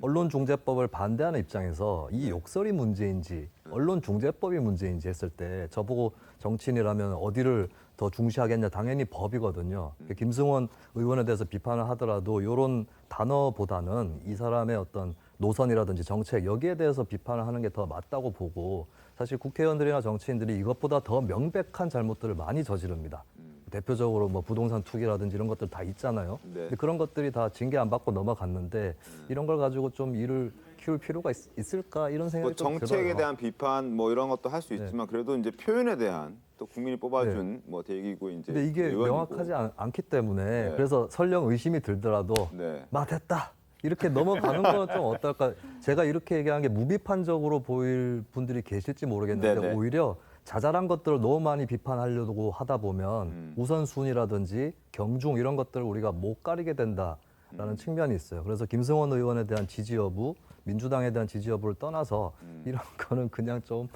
언론중재법을 반대하는 입장에서 이 욕설이 문제인지 언론중재법이 문제인지 했을 때 저보고 정치인이라면 어디를 더 중시하겠냐, 당연히 법이거든요. 김승원 의원에 대해서 비판을 하더라도 이런 단어보다는 이 사람의 어떤 노선이라든지 정책 여기에 대해서 비판을 하는 게 더 맞다고 보고 사실 국회의원들이나 정치인들이 이것보다 더 명백한 잘못들을 많이 저지릅니다. 대표적으로 뭐 부동산 투기라든지 이런 것들 다 있잖아요. 근데 그런 것들이 다 징계 안 받고 넘어갔는데 이런 걸 가지고 좀 일을 키울 필요가 있을까 이런 생각이 좀 들어요. 정책에 대한 비판 뭐 이런 것도 할 수 있지만 그래도 이제 표현에 대한 또 국민이 뽑아준 뭐 대기고 이제 근데 이게 의원이고. 명확하지 않기 때문에 그래서 설령 의심이 들더라도 됐다. 이렇게 넘어가는 건 좀 어떨까? 제가 이렇게 얘기한 게 무비판적으로 보일 분들이 계실지 모르겠는데 네네. 오히려 자잘한 것들을 너무 많이 비판하려고 하다 보면 우선순위라든지 경중 이런 것들을 우리가 못 가리게 된다라는 측면이 있어요. 그래서 김승원 의원에 대한 지지 여부, 민주당에 대한 지지 여부를 떠나서 이런 거는 그냥 좀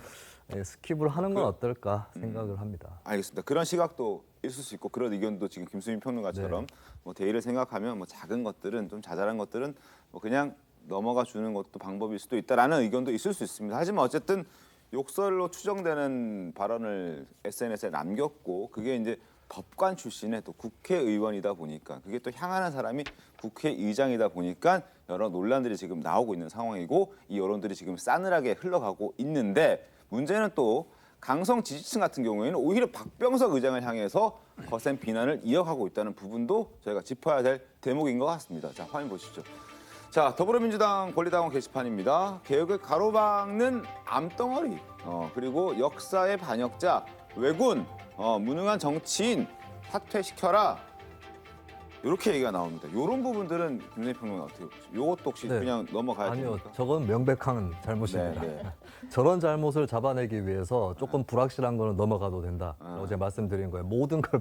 스킵을 하는 건 어떨까 생각을 합니다. 알겠습니다. 그런 시각도 있을 수 있고 그런 의견도 지금 김수민 평론가처럼 뭐 대의를 생각하면 뭐 작은 것들은 좀 자잘한 것들은 뭐 그냥 넘어가 주는 것도 방법일 수도 있다라는 의견도 있을 수 있습니다. 하지만 어쨌든 욕설로 추정되는 발언을 SNS에 남겼고 그게 이제 법관 출신의 또 국회의원이다 보니까 그게 또 향하는 사람이 국회의장이다 보니까 여러 논란들이 지금 나오고 있는 상황이고 이 여론들이 지금 싸늘하게 흘러가고 있는데 문제는 또 강성 지지층 같은 경우에는 오히려 박병석 의장을 향해서 거센 비난을 이어가고 있다는 부분도 저희가 짚어야 될 대목인 것 같습니다. 자, 화면 보시죠. 자, 더불어민주당 권리당원 게시판입니다. 개혁을 가로막는 암덩어리, 그리고 역사의 반역자, 왜군, 무능한 정치인 사퇴시켜라. 이렇게 얘기가 나옵니다. 이런 부분들은 김선희 평론가 어떻게 보시죠? 이것도 혹시 그냥 넘어가야 아니요, 됩니까? 저건 명백한 잘못입니다. 저런 잘못을 잡아내기 위해서 조금 불확실한 거는 넘어가도 된다. 어제 말씀드린 거예요. 모든 걸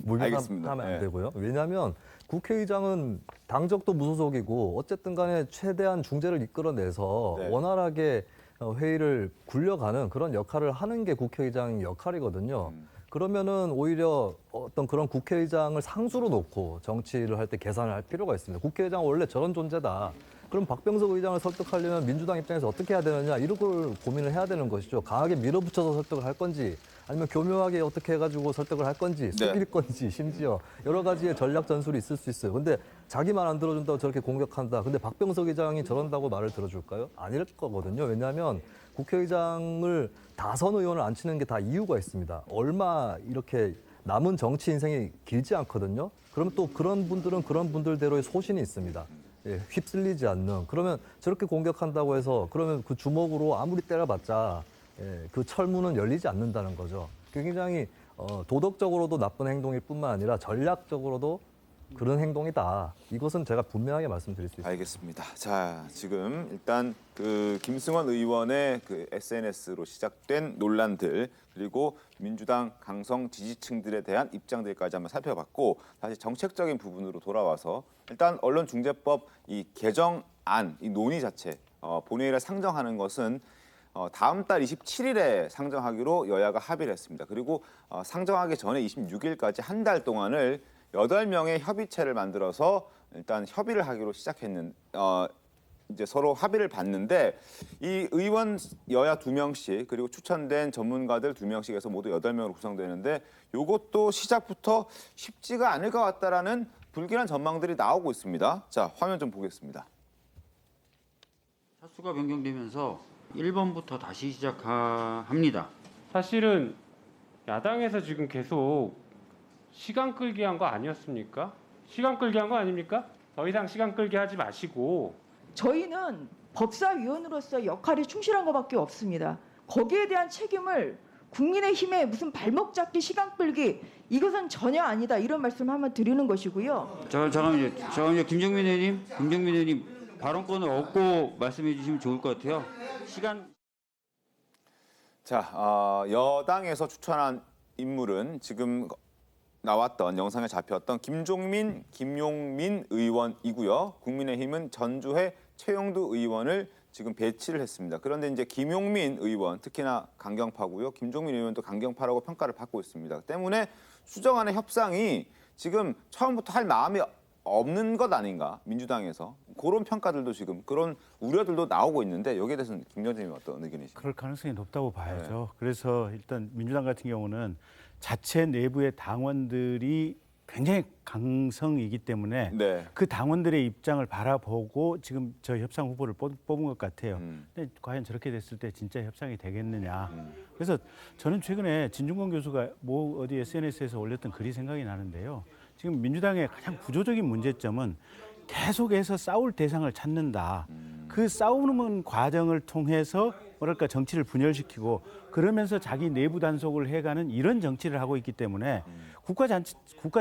물밀하면 안 되고요. 왜냐하면 국회의장은 당적도 무소속이고 어쨌든 간에 최대한 중재를 이끌어내서 원활하게 회의를 굴려가는 그런 역할을 하는 게 국회의장 역할이거든요. 그러면은 오히려 어떤 그런 국회의장을 상수로 놓고 정치를 할 때 계산을 할 필요가 있습니다. 국회의장은 원래 저런 존재다. 그럼 박병석 의장을 설득하려면 민주당 입장에서 어떻게 해야 되느냐 이런 걸 고민을 해야 되는 것이죠. 강하게 밀어붙여서 설득을 할 건지 아니면 교묘하게 어떻게 해가지고 설득을 할 건지 속일 건지 심지어 여러 가지의 전략 전술이 있을 수 있어요. 근데 자기 말 안 들어준다고 저렇게 공격한다. 근데 박병석 의장이 저런다고 말을 들어줄까요? 아닐 거거든요. 왜냐하면 국회의장을 다선 의원을 안 치는 게 다 이유가 있습니다. 얼마 이렇게 남은 정치 인생이 길지 않거든요. 그러면 또 그런 분들은 그런 분들대로의 소신이 있습니다. 휩쓸리지 않는. 그러면 저렇게 공격한다고 해서 그러면 그 주먹으로 아무리 때려봤자 그 철문은 열리지 않는다는 거죠. 굉장히 도덕적으로도 나쁜 행동일 뿐만 아니라 전략적으로도 그런 행동이다. 이것은 제가 분명하게 말씀드릴 수 있습니다. 알겠습니다. 자, 지금 일단 그 김승원 의원의 그 SNS로 시작된 논란들 그리고 민주당 강성 지지층들에 대한 입장들까지 한번 살펴봤고 다시 정책적인 부분으로 돌아와서 일단 언론중재법 이 개정안 이 논의 자체 본회의를 상정하는 것은 다음 달 27일에 상정하기로 여야가 합의를 했습니다. 그리고 상정하기 전에 26일까지 한 달 동안을 8명의 협의체를 만들어서 일단 협의를 하기로 시작했는 이제 서로 합의를 봤는데 이 의원 여야 2명씩 그리고 추천된 전문가들 2명씩 해서 모두 8명으로 구성되는데 이것도 시작부터 쉽지가 않을 것 같다라는 불길한 전망들이 나오고 있습니다. 자, 화면 좀 보겠습니다. 차수가 변경되면서 1번부터 다시 시작합니다. 사실은 야당에서 지금 계속 시간 끌기 한 거 아니었습니까? 시간 끌기 한 거 아닙니까? 더 이상 시간 끌기 하지 마시고 저희는 법사위원으로서 역할이 충실한 것밖에 없습니다. 거기에 대한 책임을 국민의힘에 무슨 발목 잡기 시간 끌기 이것은 전혀 아니다 이런 말씀 한번 드리는 것이고요. 잠깐만요. 김정민 의원님 발언권을 얻고 말씀해 주시면 좋을 것 같아요. 자, 여당에서 추천한 인물은 지금 나왔던 영상에 잡혔던 김종민, 김용민 의원이고요. 국민의힘은 전주회 최영두 의원을 지금 배치를 했습니다. 그런데 이제 김용민 의원, 특히나 강경파고요. 김종민 의원도 강경파라고 평가를 받고 있습니다. 때문에 수정안의 협상이 지금 처음부터 할 마음이 없는 것 아닌가, 민주당에서. 그런 평가들도 지금, 그런 우려들도 나오고 있는데 여기에 대해서는 김정재님 어떤 의견이십니까? 그럴 가능성이 높다고 봐야죠. 그래서 일단 민주당 같은 경우는 자체 내부의 당원들이 굉장히 강성이기 때문에 그 당원들의 입장을 바라보고 지금 저 협상 후보를 뽑은 것 같아요. 근데 과연 저렇게 됐을 때 진짜 협상이 되겠느냐. 그래서 저는 최근에 진중권 교수가 뭐 어디 SNS에서 올렸던 글이 생각이 나는데요. 지금 민주당의 가장 구조적인 문제점은 계속해서 싸울 대상을 찾는다. 그 싸우는 과정을 통해서 뭐랄까 정치를 분열시키고 그러면서 자기 내부 단속을 해가는 이런 정치를 하고 있기 때문에 국가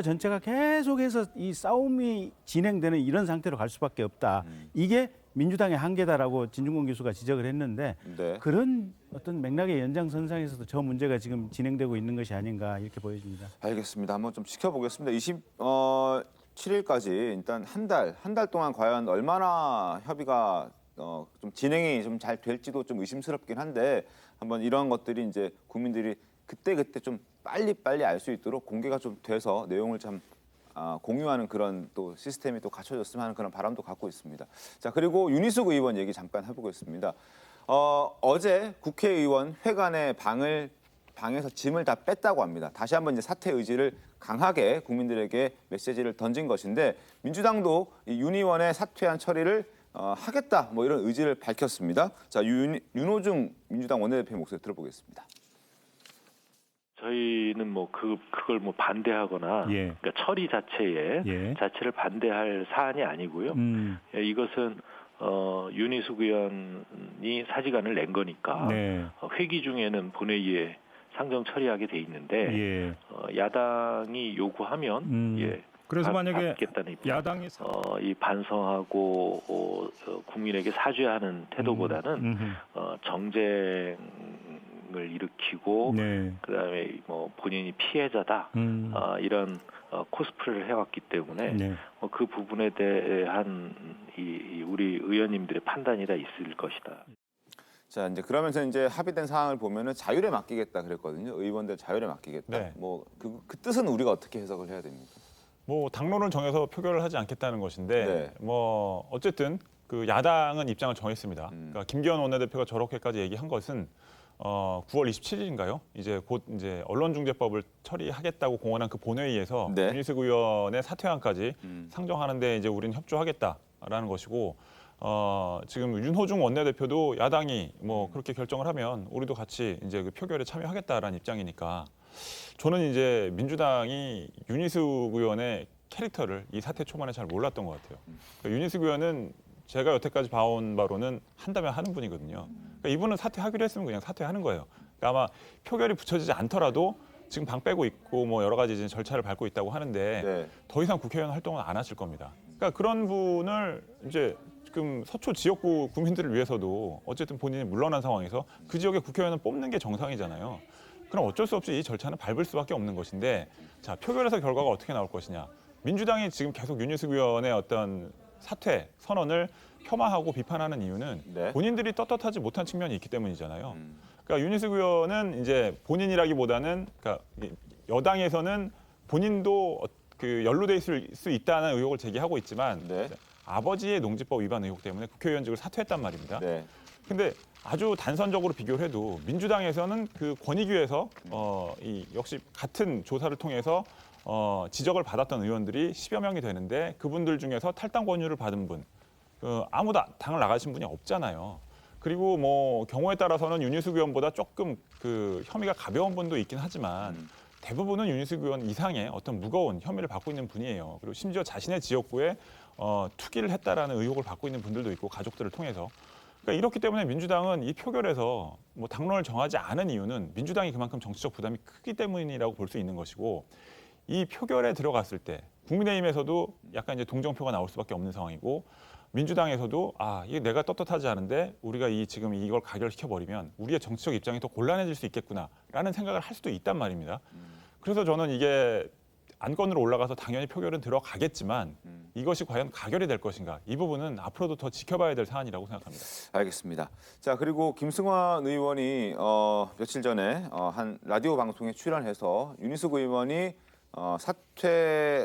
전체가 계속해서 이 싸움이 진행되는 이런 상태로 갈 수밖에 없다. 이게 민주당의 한계다라고 진중권 교수가 지적을 했는데 그런 어떤 맥락의 연장선상에서도 저 문제가 지금 진행되고 있는 것이 아닌가 이렇게 보여집니다. 알겠습니다. 한번 좀 지켜보겠습니다. 27일까지 일단 한 달 동안 과연 얼마나 협의가 좀 진행이 좀 잘 될지도 좀 의심스럽긴 한데 한번 이런 것들이 이제 국민들이 그때 좀 빨리 알 수 있도록 공개가 좀 돼서 내용을 참 공유하는 그런 또 시스템이 또 갖춰졌으면 하는 그런 바람도 갖고 있습니다. 자, 그리고 윤희숙 의원 얘기 잠깐 해보겠습니다. 어제 국회의원 회관의 방에서 짐을 다 뺐다고 합니다. 다시 한번 이제 사퇴 의지를 강하게 국민들에게 메시지를 던진 것인데 민주당도 이 윤 의원의 사퇴한 처리를 하겠다 뭐 이런 의지를 밝혔습니다. 자, 윤호중 민주당 원내대표 목소리 들어보겠습니다. 저희는 뭐 그걸 뭐 반대하거나 그러니까 처리 자체를 반대할 사안이 아니고요. 이것은 윤희숙 의원이 사직안을 낸 거니까 회기 중에는 본회의에 상정 처리하게 돼 있는데 야당이 요구하면 그래서 만약에 야당이 이 반성하고 국민에게 사죄하는 태도보다는 정쟁을 일으키고 그다음에 뭐 본인이 피해자다 이런 코스프레를 해왔기 때문에 그 부분에 대한 우리 의원님들의 판단이 다 있을 것이다. 자, 이제 그러면서 이제 합의된 사항을 보면은 자율에 맡기겠다 그랬거든요. 의원들 자율에 맡기겠다. 뭐 그 뜻은 우리가 어떻게 해석을 해야 됩니까? 뭐 당론을 정해서 표결을 하지 않겠다는 것인데 뭐 어쨌든 그 야당은 입장을 정했습니다. 그러니까 김기현 원내대표가 저렇게까지 얘기한 것은 9월 27일인가요? 이제 곧 이제 언론중재법을 처리하겠다고 공언한 그 본회의에서 윤희숙 의원의 사퇴안까지 상정하는데 이제 우리는 협조하겠다라는 것이고 지금 윤호중 원내대표도 야당이 뭐 그렇게 결정을 하면 우리도 같이 이제 그 표결에 참여하겠다라는 입장이니까 저는 이제 민주당이 윤희숙 의원의 캐릭터를 이 사태 초반에 잘 몰랐던 것 같아요. 그러니까 윤희숙 의원은 제가 여태까지 봐온 바로는 한다면 하는 분이거든요. 그러니까 이분은 사퇴하기로 했으면 그냥 사퇴하는 거예요. 그러니까 아마 표결이 붙여지지 않더라도 지금 방 빼고 있고 뭐 여러 가지 이제 절차를 밟고 있다고 하는데 더 이상 국회의원 활동은 안 하실 겁니다. 그러니까 그런 분을 이제 지금 서초 지역구 국민들을 위해서도 어쨌든 본인이 물러난 상황에서 그 지역의 국회의원을 뽑는 게 정상이잖아요. 그럼 어쩔 수 없이 이 절차는 밟을 수밖에 없는 것인데 자, 표결에서 결과가 어떻게 나올 것이냐. 민주당이 지금 계속 윤희숙 의원의 어떤 사퇴 선언을 폄하하고 비판하는 이유는 본인들이 떳떳하지 못한 측면이 있기 때문이잖아요. 그러니까 윤희숙 의원은 이제 본인이라기보다는 그러니까 여당에서는 본인도 그 연루돼 있을 수 있다는 의혹을 제기하고 있지만 아버지의 농지법 위반 의혹 때문에 국회의원직을 사퇴했단 말입니다. 근데 아주 단선적으로 비교를 해도 민주당에서는 그 권익위에서 이 역시 같은 조사를 통해서 지적을 받았던 의원들이 10여 명이 되는데 그분들 중에서 탈당 권유를 받은 분 아무도 당을 나가신 분이 없잖아요. 그리고 뭐 경우에 따라서는 윤희숙 의원보다 조금 그 혐의가 가벼운 분도 있긴 하지만 대부분은 윤희숙 의원 이상의 어떤 무거운 혐의를 받고 있는 분이에요. 그리고 심지어 자신의 지역구에 투기를 했다라는 의혹을 받고 있는 분들도 있고 가족들을 통해서. 그러니까 이렇기 때문에 민주당은 이 표결에서 뭐 당론을 정하지 않은 이유는 민주당이 그만큼 정치적 부담이 크기 때문이라고 볼 수 있는 것이고 이 표결에 들어갔을 때 국민의힘에서도 약간 이제 동정표가 나올 수밖에 없는 상황이고 민주당에서도 이게 내가 떳떳하지 않은데 우리가 지금 이걸 가결시켜 버리면 우리의 정치적 입장이 더 곤란해질 수 있겠구나라는 생각을 할 수도 있단 말입니다. 그래서 저는 이게 안건으로 올라가서 당연히 표결은 들어가겠지만 이것이 과연 가결이 될 것인가? 이 부분은 앞으로도 더 지켜봐야 될 사안이라고 생각합니다. 알겠습니다. 자, 그리고 김승환 의원이 며칠 전에 한 라디오 방송에 출연해서 윤희숙 의원이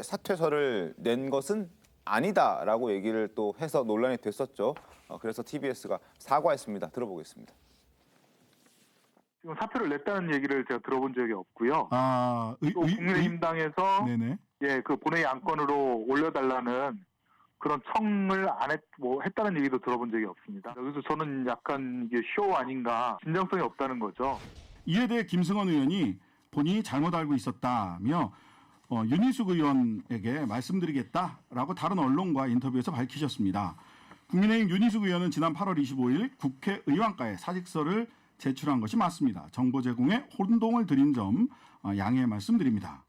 사퇴서를 낸 것은 아니다라고 얘기를 또 해서 논란이 됐었죠. 그래서 TBS가 사과했습니다. 들어보겠습니다. 지금 사퇴를 냈다는 얘기를 제가 들어본 적이 없고요. 또 국민의힘당에서 그 본회의 안건으로 올려달라는 그런 청을 했다는 얘기도 들어본 적이 없습니다. 그래서 저는 약간 이게 쇼 아닌가, 진정성이 없다는 거죠. 이에 대해 김승원 의원이 본인이 잘못 알고 있었다며 윤희숙 의원에게 말씀드리겠다라고 다른 언론과 인터뷰에서 밝히셨습니다. 국민의힘 윤희숙 의원은 지난 8월 25일 국회의원과에 사직서를 제출한 것이 맞습니다. 정보 제공에 혼동을 드린 점 양해 말씀드립니다.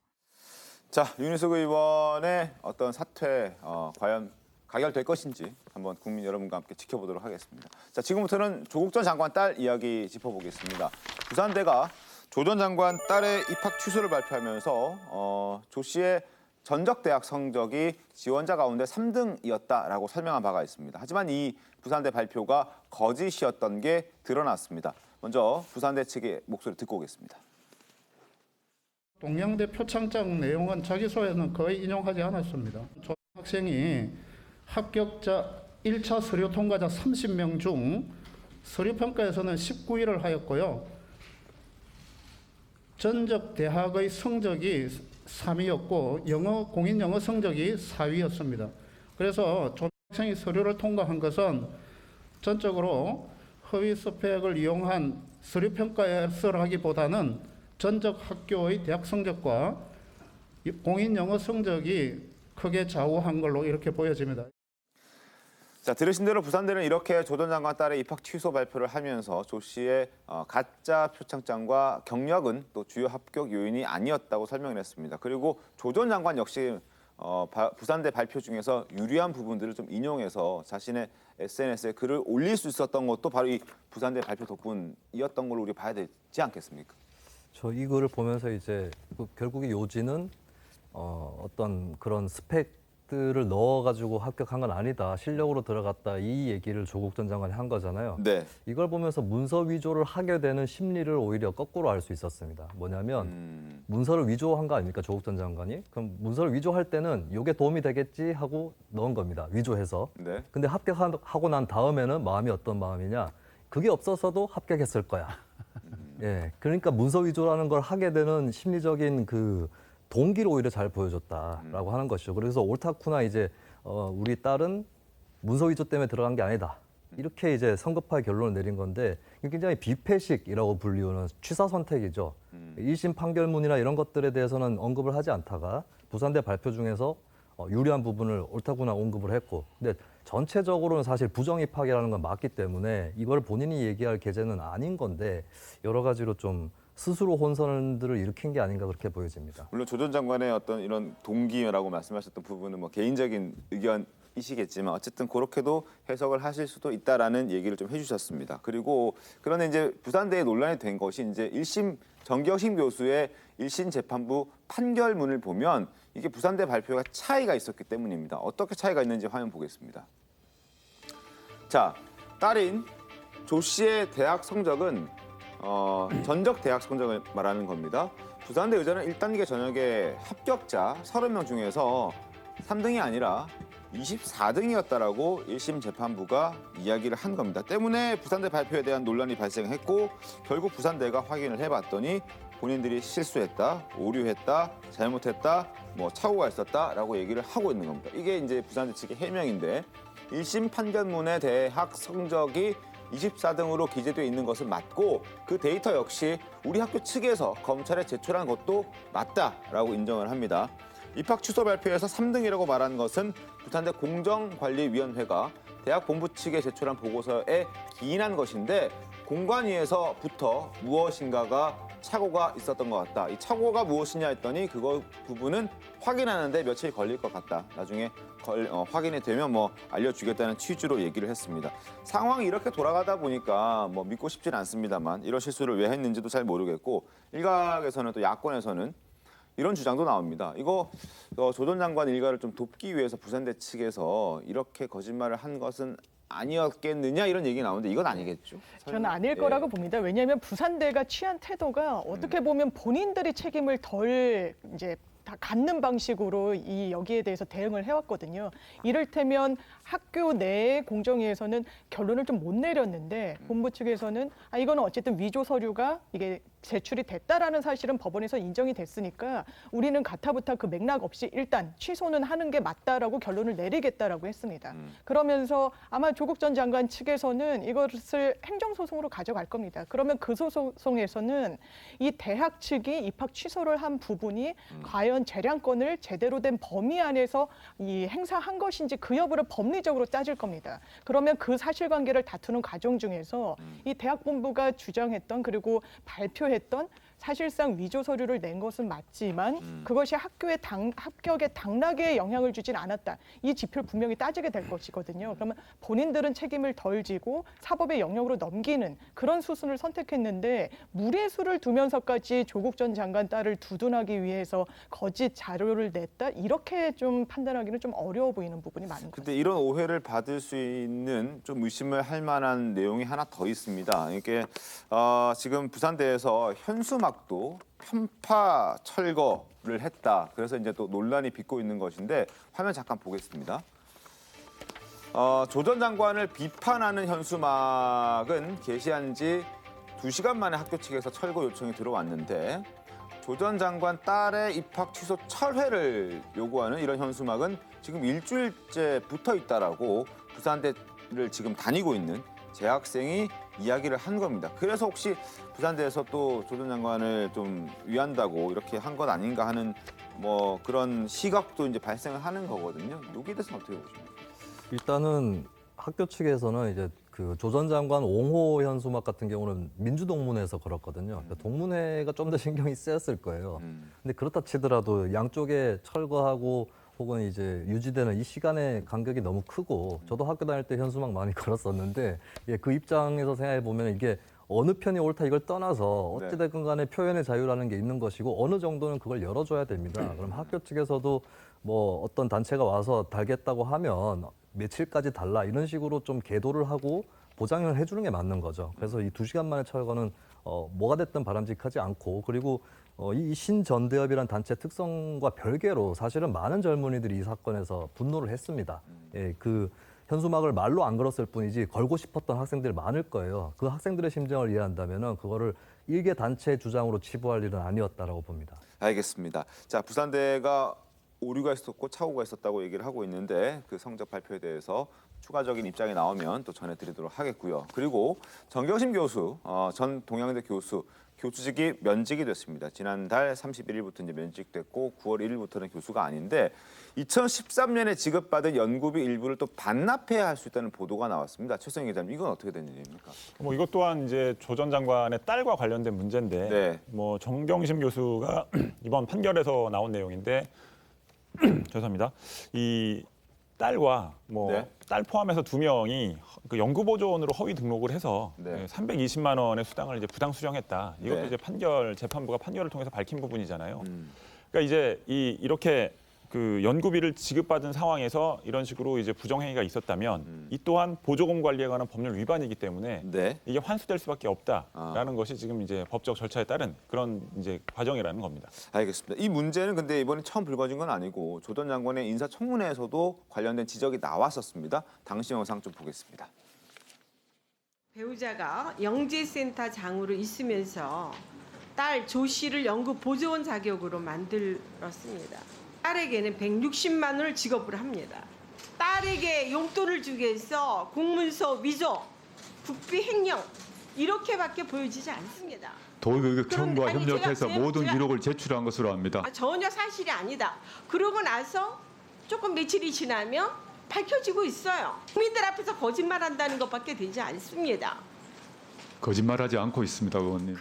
자, 윤희숙 의원의 어떤 사퇴 과연 가결될 것인지 한번 국민 여러분과 함께 지켜보도록 하겠습니다. 자, 지금부터는 조국 전 장관 딸 이야기 짚어보겠습니다. 부산대가 조 전 장관 딸의 입학 취소를 발표하면서 조 씨의 전적 대학 성적이 지원자 가운데 3등이었다라고 설명한 바가 있습니다. 하지만 이 부산대 발표가 거짓이었던 게 드러났습니다. 먼저 부산대 측의 목소리 듣고 오겠습니다. 동양대 표창장 내용은 자기소에는 거의 인용하지 않았습니다. 조 학생이 합격자 1차 서류 통과자 30명 중 서류평가에서는 19위를 하였고요. 전적 대학의 성적이 3위였고 공인 영어 성적이 4위였습니다. 그래서 조 학생이 서류를 통과한 것은 전적으로 허위 스펙을 이용한 서류평가에서라기보다는 전적 학교의 대학 성적과 공인 영어 성적이 크게 좌우한 걸로 이렇게 보여집니다. 자, 들으신 대로 부산대는 이렇게 조 전 장관 딸의 입학 취소 발표를 하면서 조 씨의 가짜 표창장과 경력은 또 주요 합격 요인이 아니었다고 설명을 했습니다. 그리고 조 전 장관 역시 부산대 발표 중에서 유리한 부분들을 좀 인용해서 자신의 SNS에 글을 올릴 수 있었던 것도 바로 이 부산대 발표 덕분이었던 걸로 우리 봐야 되지 않겠습니까? 저 이 글을 보면서 이제 결국에 요지는 어떤 그런 스펙들을 넣어가지고 합격한 건 아니다. 실력으로 들어갔다. 이 얘기를 조국 전 장관이 한 거잖아요. 네. 이걸 보면서 문서 위조를 하게 되는 심리를 오히려 거꾸로 알 수 있었습니다. 뭐냐면 문서를 위조한 거 아닙니까? 조국 전 장관이. 그럼 문서를 위조할 때는 이게 도움이 되겠지 하고 넣은 겁니다. 위조해서. 네. 근데 합격하고 난 다음에는 마음이 어떤 마음이냐. 그게 없어서도 합격했을 거야. 예, 그러니까 문서 위조라는 걸 하게 되는 심리적인 그 동기를 오히려 잘 보여줬다라고 하는 것이죠. 그래서 옳다구나 이제 우리 딸은 문서 위조 때문에 들어간 게 아니다. 이렇게 이제 성급하게 결론을 내린 건데 굉장히 비패식이라고 불리우는 취사 선택이죠. 1심 판결문이나 이런 것들에 대해서는 언급을 하지 않다가 부산대 발표 중에서 유리한 부분을 옳다구나 언급을 했고, 근데 전체적으로는 사실 부정 입학이라는 건 맞기 때문에 이걸 본인이 얘기할 계제는 아닌 건데 여러 가지로 좀 스스로 혼선들을 일으킨 게 아닌가 그렇게 보여집니다. 물론 조 전 장관의 어떤 이런 동기라고 말씀하셨던 부분은 뭐 개인적인 의견이시겠지만 어쨌든 그렇게도 해석을 하실 수도 있다라는 얘기를 좀 해주셨습니다. 그리고 그런데 이제 부산대에 논란이 된 것이 이제 1심 정경심 교수의 1심 재판부 판결문을 보면 이게 부산대 발표가 차이가 있었기 때문입니다. 어떻게 차이가 있는지 화면 보겠습니다. 자, 딸인 조 씨의 대학 성적은 전적 대학 성적을 말하는 겁니다. 부산대 의전은 1단계 전역의 합격자 30명 중에서 3등이 아니라 24등이었다라고 1심 재판부가 이야기를 한 겁니다. 때문에 부산대 발표에 대한 논란이 발생했고 결국 부산대가 확인을 해봤더니 본인들이 실수했다, 오류했다, 잘못했다, 뭐 착오가 있었다라고 얘기를 하고 있는 겁니다. 이게 이제 부산대 측의 해명인데 1심 판결문의 대학 성적이 24등으로 기재되어 있는 것은 맞고 그 데이터 역시 우리 학교 측에서 검찰에 제출한 것도 맞다라고 인정을 합니다. 입학 취소 발표에서 3등이라고 말한 것은 부산대 공정관리위원회가 대학 본부 측에 제출한 보고서에 기인한 것인데 공관위에서부터 무엇인가가 착오가 있었던 것 같다. 이 착오가 무엇이냐 했더니 그거 부분은 확인하는데 며칠 걸릴 것 같다. 나중에 확인이 되면 뭐 알려주겠다는 취지로 얘기를 했습니다. 상황이 이렇게 돌아가다 보니까 뭐 믿고 싶지는 않습니다만 이런 실수를 왜 했는지도 잘 모르겠고 일각에서는 또 야권에서는 이런 주장도 나옵니다. 이거 조 전 장관 일가를 좀 돕기 위해서 부산대 측에서 이렇게 거짓말을 한 것은 아니었겠느냐 이런 얘기 나오는데 이건 아니겠죠? 저는 아닐 거라고 봅니다. 왜냐하면 부산대가 취한 태도가 어떻게 보면 본인들이 책임을 덜 이제 다 갖는 방식으로 여기에 대해서 대응을 해왔거든요. 이를테면 학교 내 공정위에서는 결론을 좀 못 내렸는데 본부 측에서는 이거는 어쨌든 위조 서류가 이게 제출이 됐다라는 사실은 법원에서 인정이 됐으니까 우리는 가타부타 그 맥락 없이 일단 취소는 하는 게 맞다라고 결론을 내리겠다라고 했습니다. 그러면서 아마 조국 전 장관 측에서는 이것을 행정소송으로 가져갈 겁니다. 그러면 그 소송에서는 이 대학 측이 입학 취소를 한 부분이 과연 재량권을 제대로 된 범위 안에서 이 행사한 것인지 그 여부를 법리적으로 따질 겁니다. 그러면 그 사실관계를 다투는 과정 중에서 이 대학 본부가 주장했던 그리고 발표했던 사실상 위조 서류를 낸 것은 맞지만 그것이 합격의 당락에 영향을 주진 않았다. 이 지표를 분명히 따지게 될 것이거든요. 그러면 본인들은 책임을 덜 지고 사법의 영역으로 넘기는 그런 수순을 선택했는데 무례수를 두면서까지 조국 전 장관 딸을 두둔하기 위해서 거짓 자료를 냈다. 이렇게 좀 판단하기는 좀 어려워 보이는 부분이 많은 것 같습니다. 근데 이런 오해를 받을 수 있는 좀 의심을 할 만한 내용이 하나 더 있습니다. 이게 지금 부산대에서 현수막도 편파 철거를 했다. 그래서 이제 또 논란이 빚고 있는 것인데 화면 잠깐 보겠습니다. 조 전 장관을 비판하는 현수막은 게시한 지 2시간 만에 학교 측에서 철거 요청이 들어왔는데 조 전 장관 딸의 입학 취소 철회를 요구하는 이런 현수막은 지금 일주일째 붙어 있다라고 부산대를 지금 다니고 있는 재학생이 이야기를 한 겁니다. 그래서 혹시 부산대에서 또 조 전 장관을 좀 위한다고 이렇게 한 것 아닌가 하는 뭐 그런 시각도 이제 발생을 하는 거거든요. 여기에 대해서는 어떻게 보십니까? 일단은 학교 측에서는 이제 그 조 전 장관 옹호 현수막 같은 경우는 민주동문회에서 걸었거든요. 그러니까 동문회가 좀 더 신경이 쓰였을 거예요. 근데 그렇다 치더라도 양쪽에 철거하고 혹은 이제 유지되는 이 시간의 간격이 너무 크고 저도 학교 다닐 때 현수막 많이 걸었었는데 그 입장에서 생각해 보면 이게 어느 편이 옳다 이걸 떠나서 어찌됐건 간에 표현의 자유라는 게 있는 것이고 어느 정도는 그걸 열어줘야 됩니다. 그럼 학교 측에서도 뭐 어떤 단체가 와서 달겠다고 하면 며칠까지 달라 이런 식으로 좀 계도를 하고 보장을 해주는 게 맞는 거죠. 그래서 이 2시간 만에 철거는 뭐가 됐든 바람직하지 않고 그리고 이 신전대협이라는 단체 특성과 별개로 사실은 많은 젊은이들이 이 사건에서 분노를 했습니다. 그 현수막을 말로 안 걸었을 뿐이지 걸고 싶었던 학생들이 많을 거예요. 그 학생들의 심정을 이해한다면은 그거를 일개 단체 주장으로 치부할 일은 아니었다라고 봅니다. 알겠습니다. 자, 부산대가 오류가 있었고 착오가 있었다고 얘기를 하고 있는데 그 성적 발표에 대해서 추가적인 입장이 나오면 또 전해드리도록 하겠고요. 그리고 정경심 교수, 전 동양대 교수직이 면직이 됐습니다. 지난달 31일부터 이제 면직됐고 9월 1일부터는 교수가 아닌데 2013년에 지급받은 연구비 일부를 또 반납해야 할 수 있다는 보도가 나왔습니다. 최성희 기자님, 이건 어떻게 된 일입니까? 뭐 이것 또한 이제 조 전 장관의 딸과 관련된 문제인데, 네. 뭐 정경심 교수가 이번 판결에서 나온 내용인데, 죄송합니다. 이 딸과 딸 포함해서 2명이 그 연구보조원으로 허위 등록을 해서 320만 원의 수당을 이제 부당 수령했다. 이것도 이제 재판부가 판결을 통해서 밝힌 부분이잖아요. 그러니까 이제 이렇게 그 연구비를 지급받은 상황에서 이런 식으로 이제 부정행위가 있었다면 이 또한 보조금 관리에 관한 법률 위반이기 때문에 이게 환수될 수밖에 없다라는 것이 지금 이제 법적 절차에 따른 그런 이제 과정이라는 겁니다. 알겠습니다. 이 문제는 근데 이번에 처음 불거진 건 아니고 조 전 장관의 인사청문회에서도 관련된 지적이 나왔었습니다. 당시 영상 좀 보겠습니다. 배우자가 영재센터 장으로 있으면서 딸 조 씨를 연구 보조원 자격으로 만들었습니다. 딸에게는 160만 원을 지급을 합니다. 딸에게 용돈을 주기 위해서 공문서 위조, 국비 횡령 이렇게밖에 보여지지 않습니다. 도의교육청과 협력해서 모든 기록을 제출한 것으로 압니다. 전혀 사실이 아니다. 그러고 나서 조금 며칠이 지나면 밝혀지고 있어요. 국민들 앞에서 거짓말한다는 것밖에 되지 않습니다. 거짓말하지 않고 있습니다, 의원님.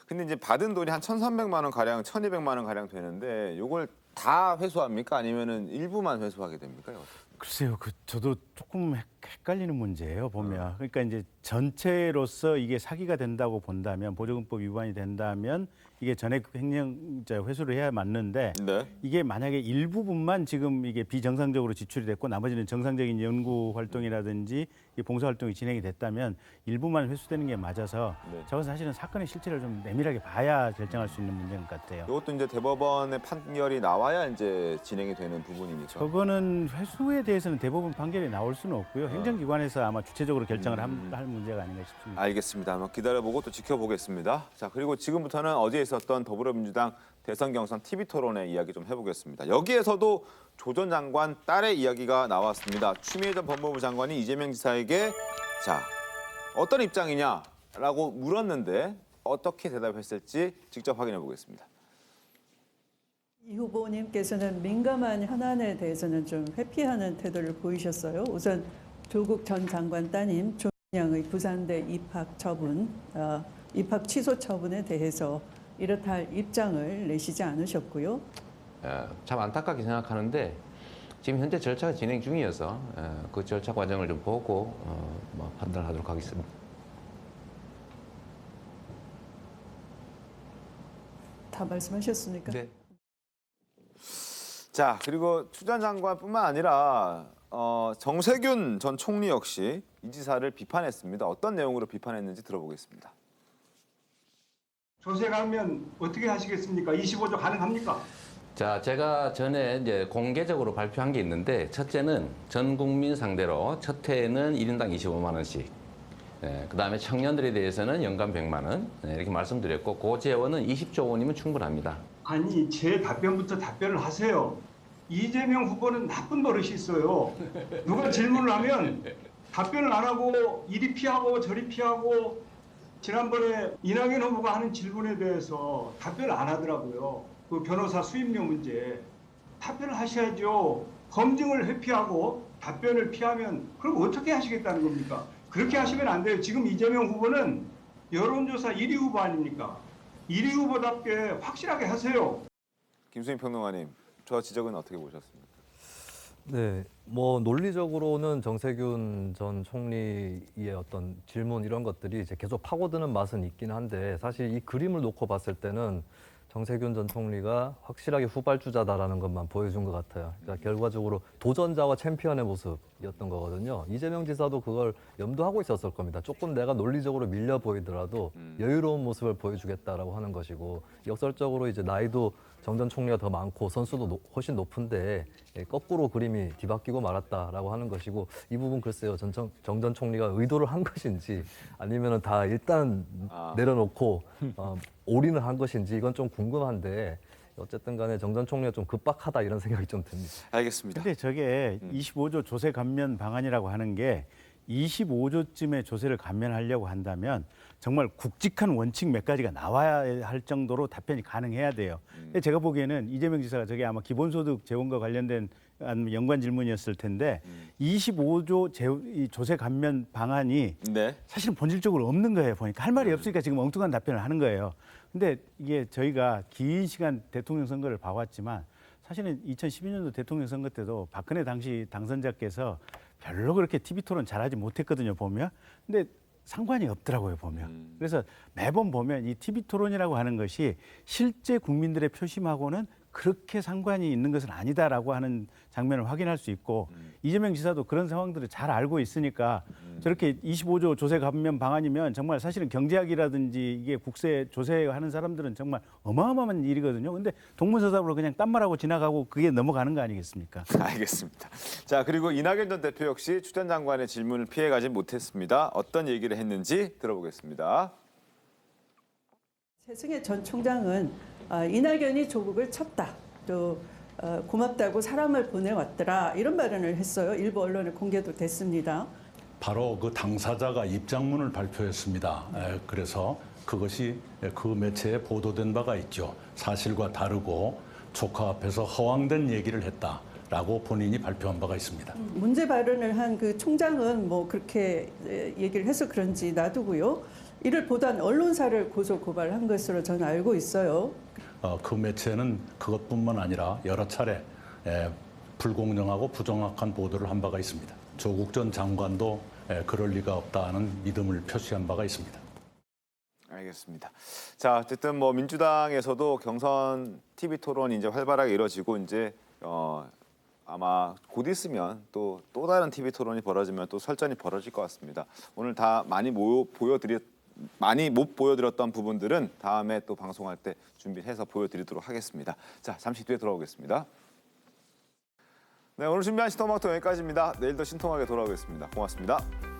근데 이제 받은 돈이 한 1,300만 원 가량, 1,200만 원 가량 되는데 이걸 다 회수합니까? 아니면은 일부만 회수하게 됩니까? 글쎄요, 저도 조금 헷갈리는 문제예요. 보면 그러니까 이제 전체로서 이게 사기가 된다고 본다면 보조금법 위반이 된다면 이게 전액 횡령 회수를 해야 맞는데 네. 이게 만약에 일부분만 지금 이게 비정상적으로 지출이 됐고 나머지는 정상적인 연구 활동이라든지 봉사 활동이 진행이 됐다면 일부만 회수되는 게 맞아서 저건 사실은 사건의 실체를 좀 내밀하게 봐야 결정할 수 있는 문제인 것 같아요. 이것도 이제 대법원의 판결이 나와야 이제 진행이 되는 부분이니까. 저거는 회수에 대해서는 대법원 판결이 나올 수는 없고요. 행정기관에서 아마 주체적으로 결정을 할 문제가 아닌가 싶습니다. 알겠습니다. 한번 기다려보고 또 지켜보겠습니다. 자, 그리고 지금부터는 어제 있었던 더불어민주당 대선 경선 TV 토론회 이야기 좀 해보겠습니다. 여기에서도 조 전 장관 딸의 이야기가 나왔습니다. 추미애 전 법무부 장관이 이재명 지사에게 자, 어떤 입장이냐라고 물었는데 어떻게 대답했을지 직접 확인해 보겠습니다. 이 후보님께서는 민감한 현안에 대해서는 좀 회피하는 태도를 보이셨어요. 우선 조국 전 장관 따님 조양의 부산대 입학 처분, 입학 취소 처분에 대해서 이렇다 할 입장을 내시지 않으셨고요. 참 안타깝게 생각하는데 지금 현재 절차가 진행 중이어서 그 절차 과정을 좀 보고 판단하도록 하겠습니다. 다 말씀하셨습니까? 네. 자, 그리고 추 전 장관뿐만 아니라 정세균 전 총리 역시 이 지사를 비판했습니다. 어떤 내용으로 비판했는지 들어보겠습니다. 조세가면 어떻게 하시겠습니까? 25조 가능합니까? 자, 제가 전에 이제 공개적으로 발표한 게 있는데 첫째는 전 국민 상대로 첫 해에는 1인당 25만 원씩, 그다음에 청년들에 대해서는 연간 100만 원 이렇게 말씀드렸고 그 재원은 20조 원이면 충분합니다. 아니, 제 답변부터 답변을 하세요. 이재명 후보는 나쁜 버릇이 있어요. 누가 질문을 하면 답변을 안 하고 이리 피하고 저리 피하고 지난번에 이낙연 후보가 하는 질문에 대해서 답변을 안 하더라고요. 그 변호사 수임료 문제 답변을 하셔야죠. 검증을 회피하고 답변을 피하면 그럼 어떻게 하시겠다는 겁니까? 그렇게 하시면 안 돼요. 지금 이재명 후보는 여론조사 1위 후보 아닙니까? 1위 후보답게 확실하게 하세요. 김수민 평론가님, 저 지적은 어떻게 보셨습니까? 네, 뭐 논리적으로는 정세균 전 총리의 어떤 질문 이런 것들이 이제 계속 파고드는 맛은 있긴 한데 사실 이 그림을 놓고 봤을 때는 정세균 전 총리가 확실하게 후발주자다라는 것만 보여준 것 같아요. 그러니까 결과적으로 도전자와 챔피언의 모습이었던 거거든요. 이재명 지사도 그걸 염두하고 있었을 겁니다. 조금 내가 논리적으로 밀려 보이더라도 여유로운 모습을 보여주겠다라고 하는 것이고 역설적으로 이제 나이도 정 전 총리가 더 많고 선수도 훨씬 높은데 거꾸로 그림이 뒤바뀌고 말았다라고 하는 것이고 이 부분 글쎄요 정 전 총리가 의도를 한 것인지 아니면은 다 일단 내려놓고 올인을 한 것인지 이건 좀 궁금한데 어쨌든 간에 정 전 총리가 좀 급박하다 이런 생각이 좀 듭니다. 알겠습니다. 근데 저게 25조 조세 감면 방안이라고 하는 게 25조쯤의 조세를 감면하려고 한다면 정말 굵직한 원칙 몇 가지가 나와야 할 정도로 답변이 가능해야 돼요. 근데 제가 보기에는 이재명 지사가 저게 아마 기본소득 재원과 관련된 연관 질문이었을 텐데 25조 조세 감면 방안이 사실은 본질적으로 없는 거예요. 보니까 할 말이 없으니까 지금 엉뚱한 답변을 하는 거예요. 근데 이게 저희가 긴 시간 대통령 선거를 봐왔지만 사실은 2012년도 대통령 선거 때도 박근혜 당시 당선자께서 별로 그렇게 TV 토론 잘하지 못했거든요, 보면. 근데 상관이 없더라고요, 보면. 그래서 매번 보면 이 TV 토론이라고 하는 것이 실제 국민들의 표심하고는 그렇게 상관이 있는 것은 아니다라고 하는 장면을 확인할 수 있고 이재명 지사도 그런 상황들을 잘 알고 있으니까 저렇게 25조 조세 감면 방안이면 정말 사실은 경제학이라든지 이게 국세 조세하는 사람들은 정말 어마어마한 일이거든요. 근데 동문서답으로 그냥 딴말하고 지나가고 그게 넘어가는 거 아니겠습니까? 알겠습니다. 자, 그리고 이낙연 전 대표 역시 추 전 장관의 질문을 피해가지 못했습니다. 어떤 얘기를 했는지 들어보겠습니다. 최승혜 전 총장은 이낙연이 조국을 쳤다. 또 고맙다고 사람을 보내왔더라. 이런 발언을 했어요. 일부 언론에 공개도 됐습니다. 바로 그 당사자가 입장문을 발표했습니다. 그래서 그것이 그 매체에 보도된 바가 있죠. 사실과 다르고 조카 앞에서 허황된 얘기를 했다라고 본인이 발표한 바가 있습니다. 문제 발언을 한 그 총장은 뭐 그렇게 얘기를 해서 그런지 놔두고요. 이를 보도한 언론사를 고소 고발한 것으로 저는 알고 있어요. 그 매체는 그것뿐만 아니라 여러 차례 불공정하고 부정확한 보도를 한 바가 있습니다. 조국 전 장관도 그럴 리가 없다는 믿음을 표시한 바가 있습니다. 알겠습니다. 자, 어쨌든 뭐 민주당에서도 경선 TV 토론이 이제 활발하게 이뤄지고 이제 아마 곧 있으면 또 다른 TV 토론이 벌어지면 또 설전이 벌어질 것 같습니다. 오늘 다 많이 못 보여드렸던 부분들은 다음에 또 방송할 때 준비해서 보여드리도록 하겠습니다. 자, 잠시 뒤에 돌아오겠습니다. 네, 오늘 준비한 신통방송 여기까지입니다. 내일 더 신통하게 돌아오겠습니다. 고맙습니다.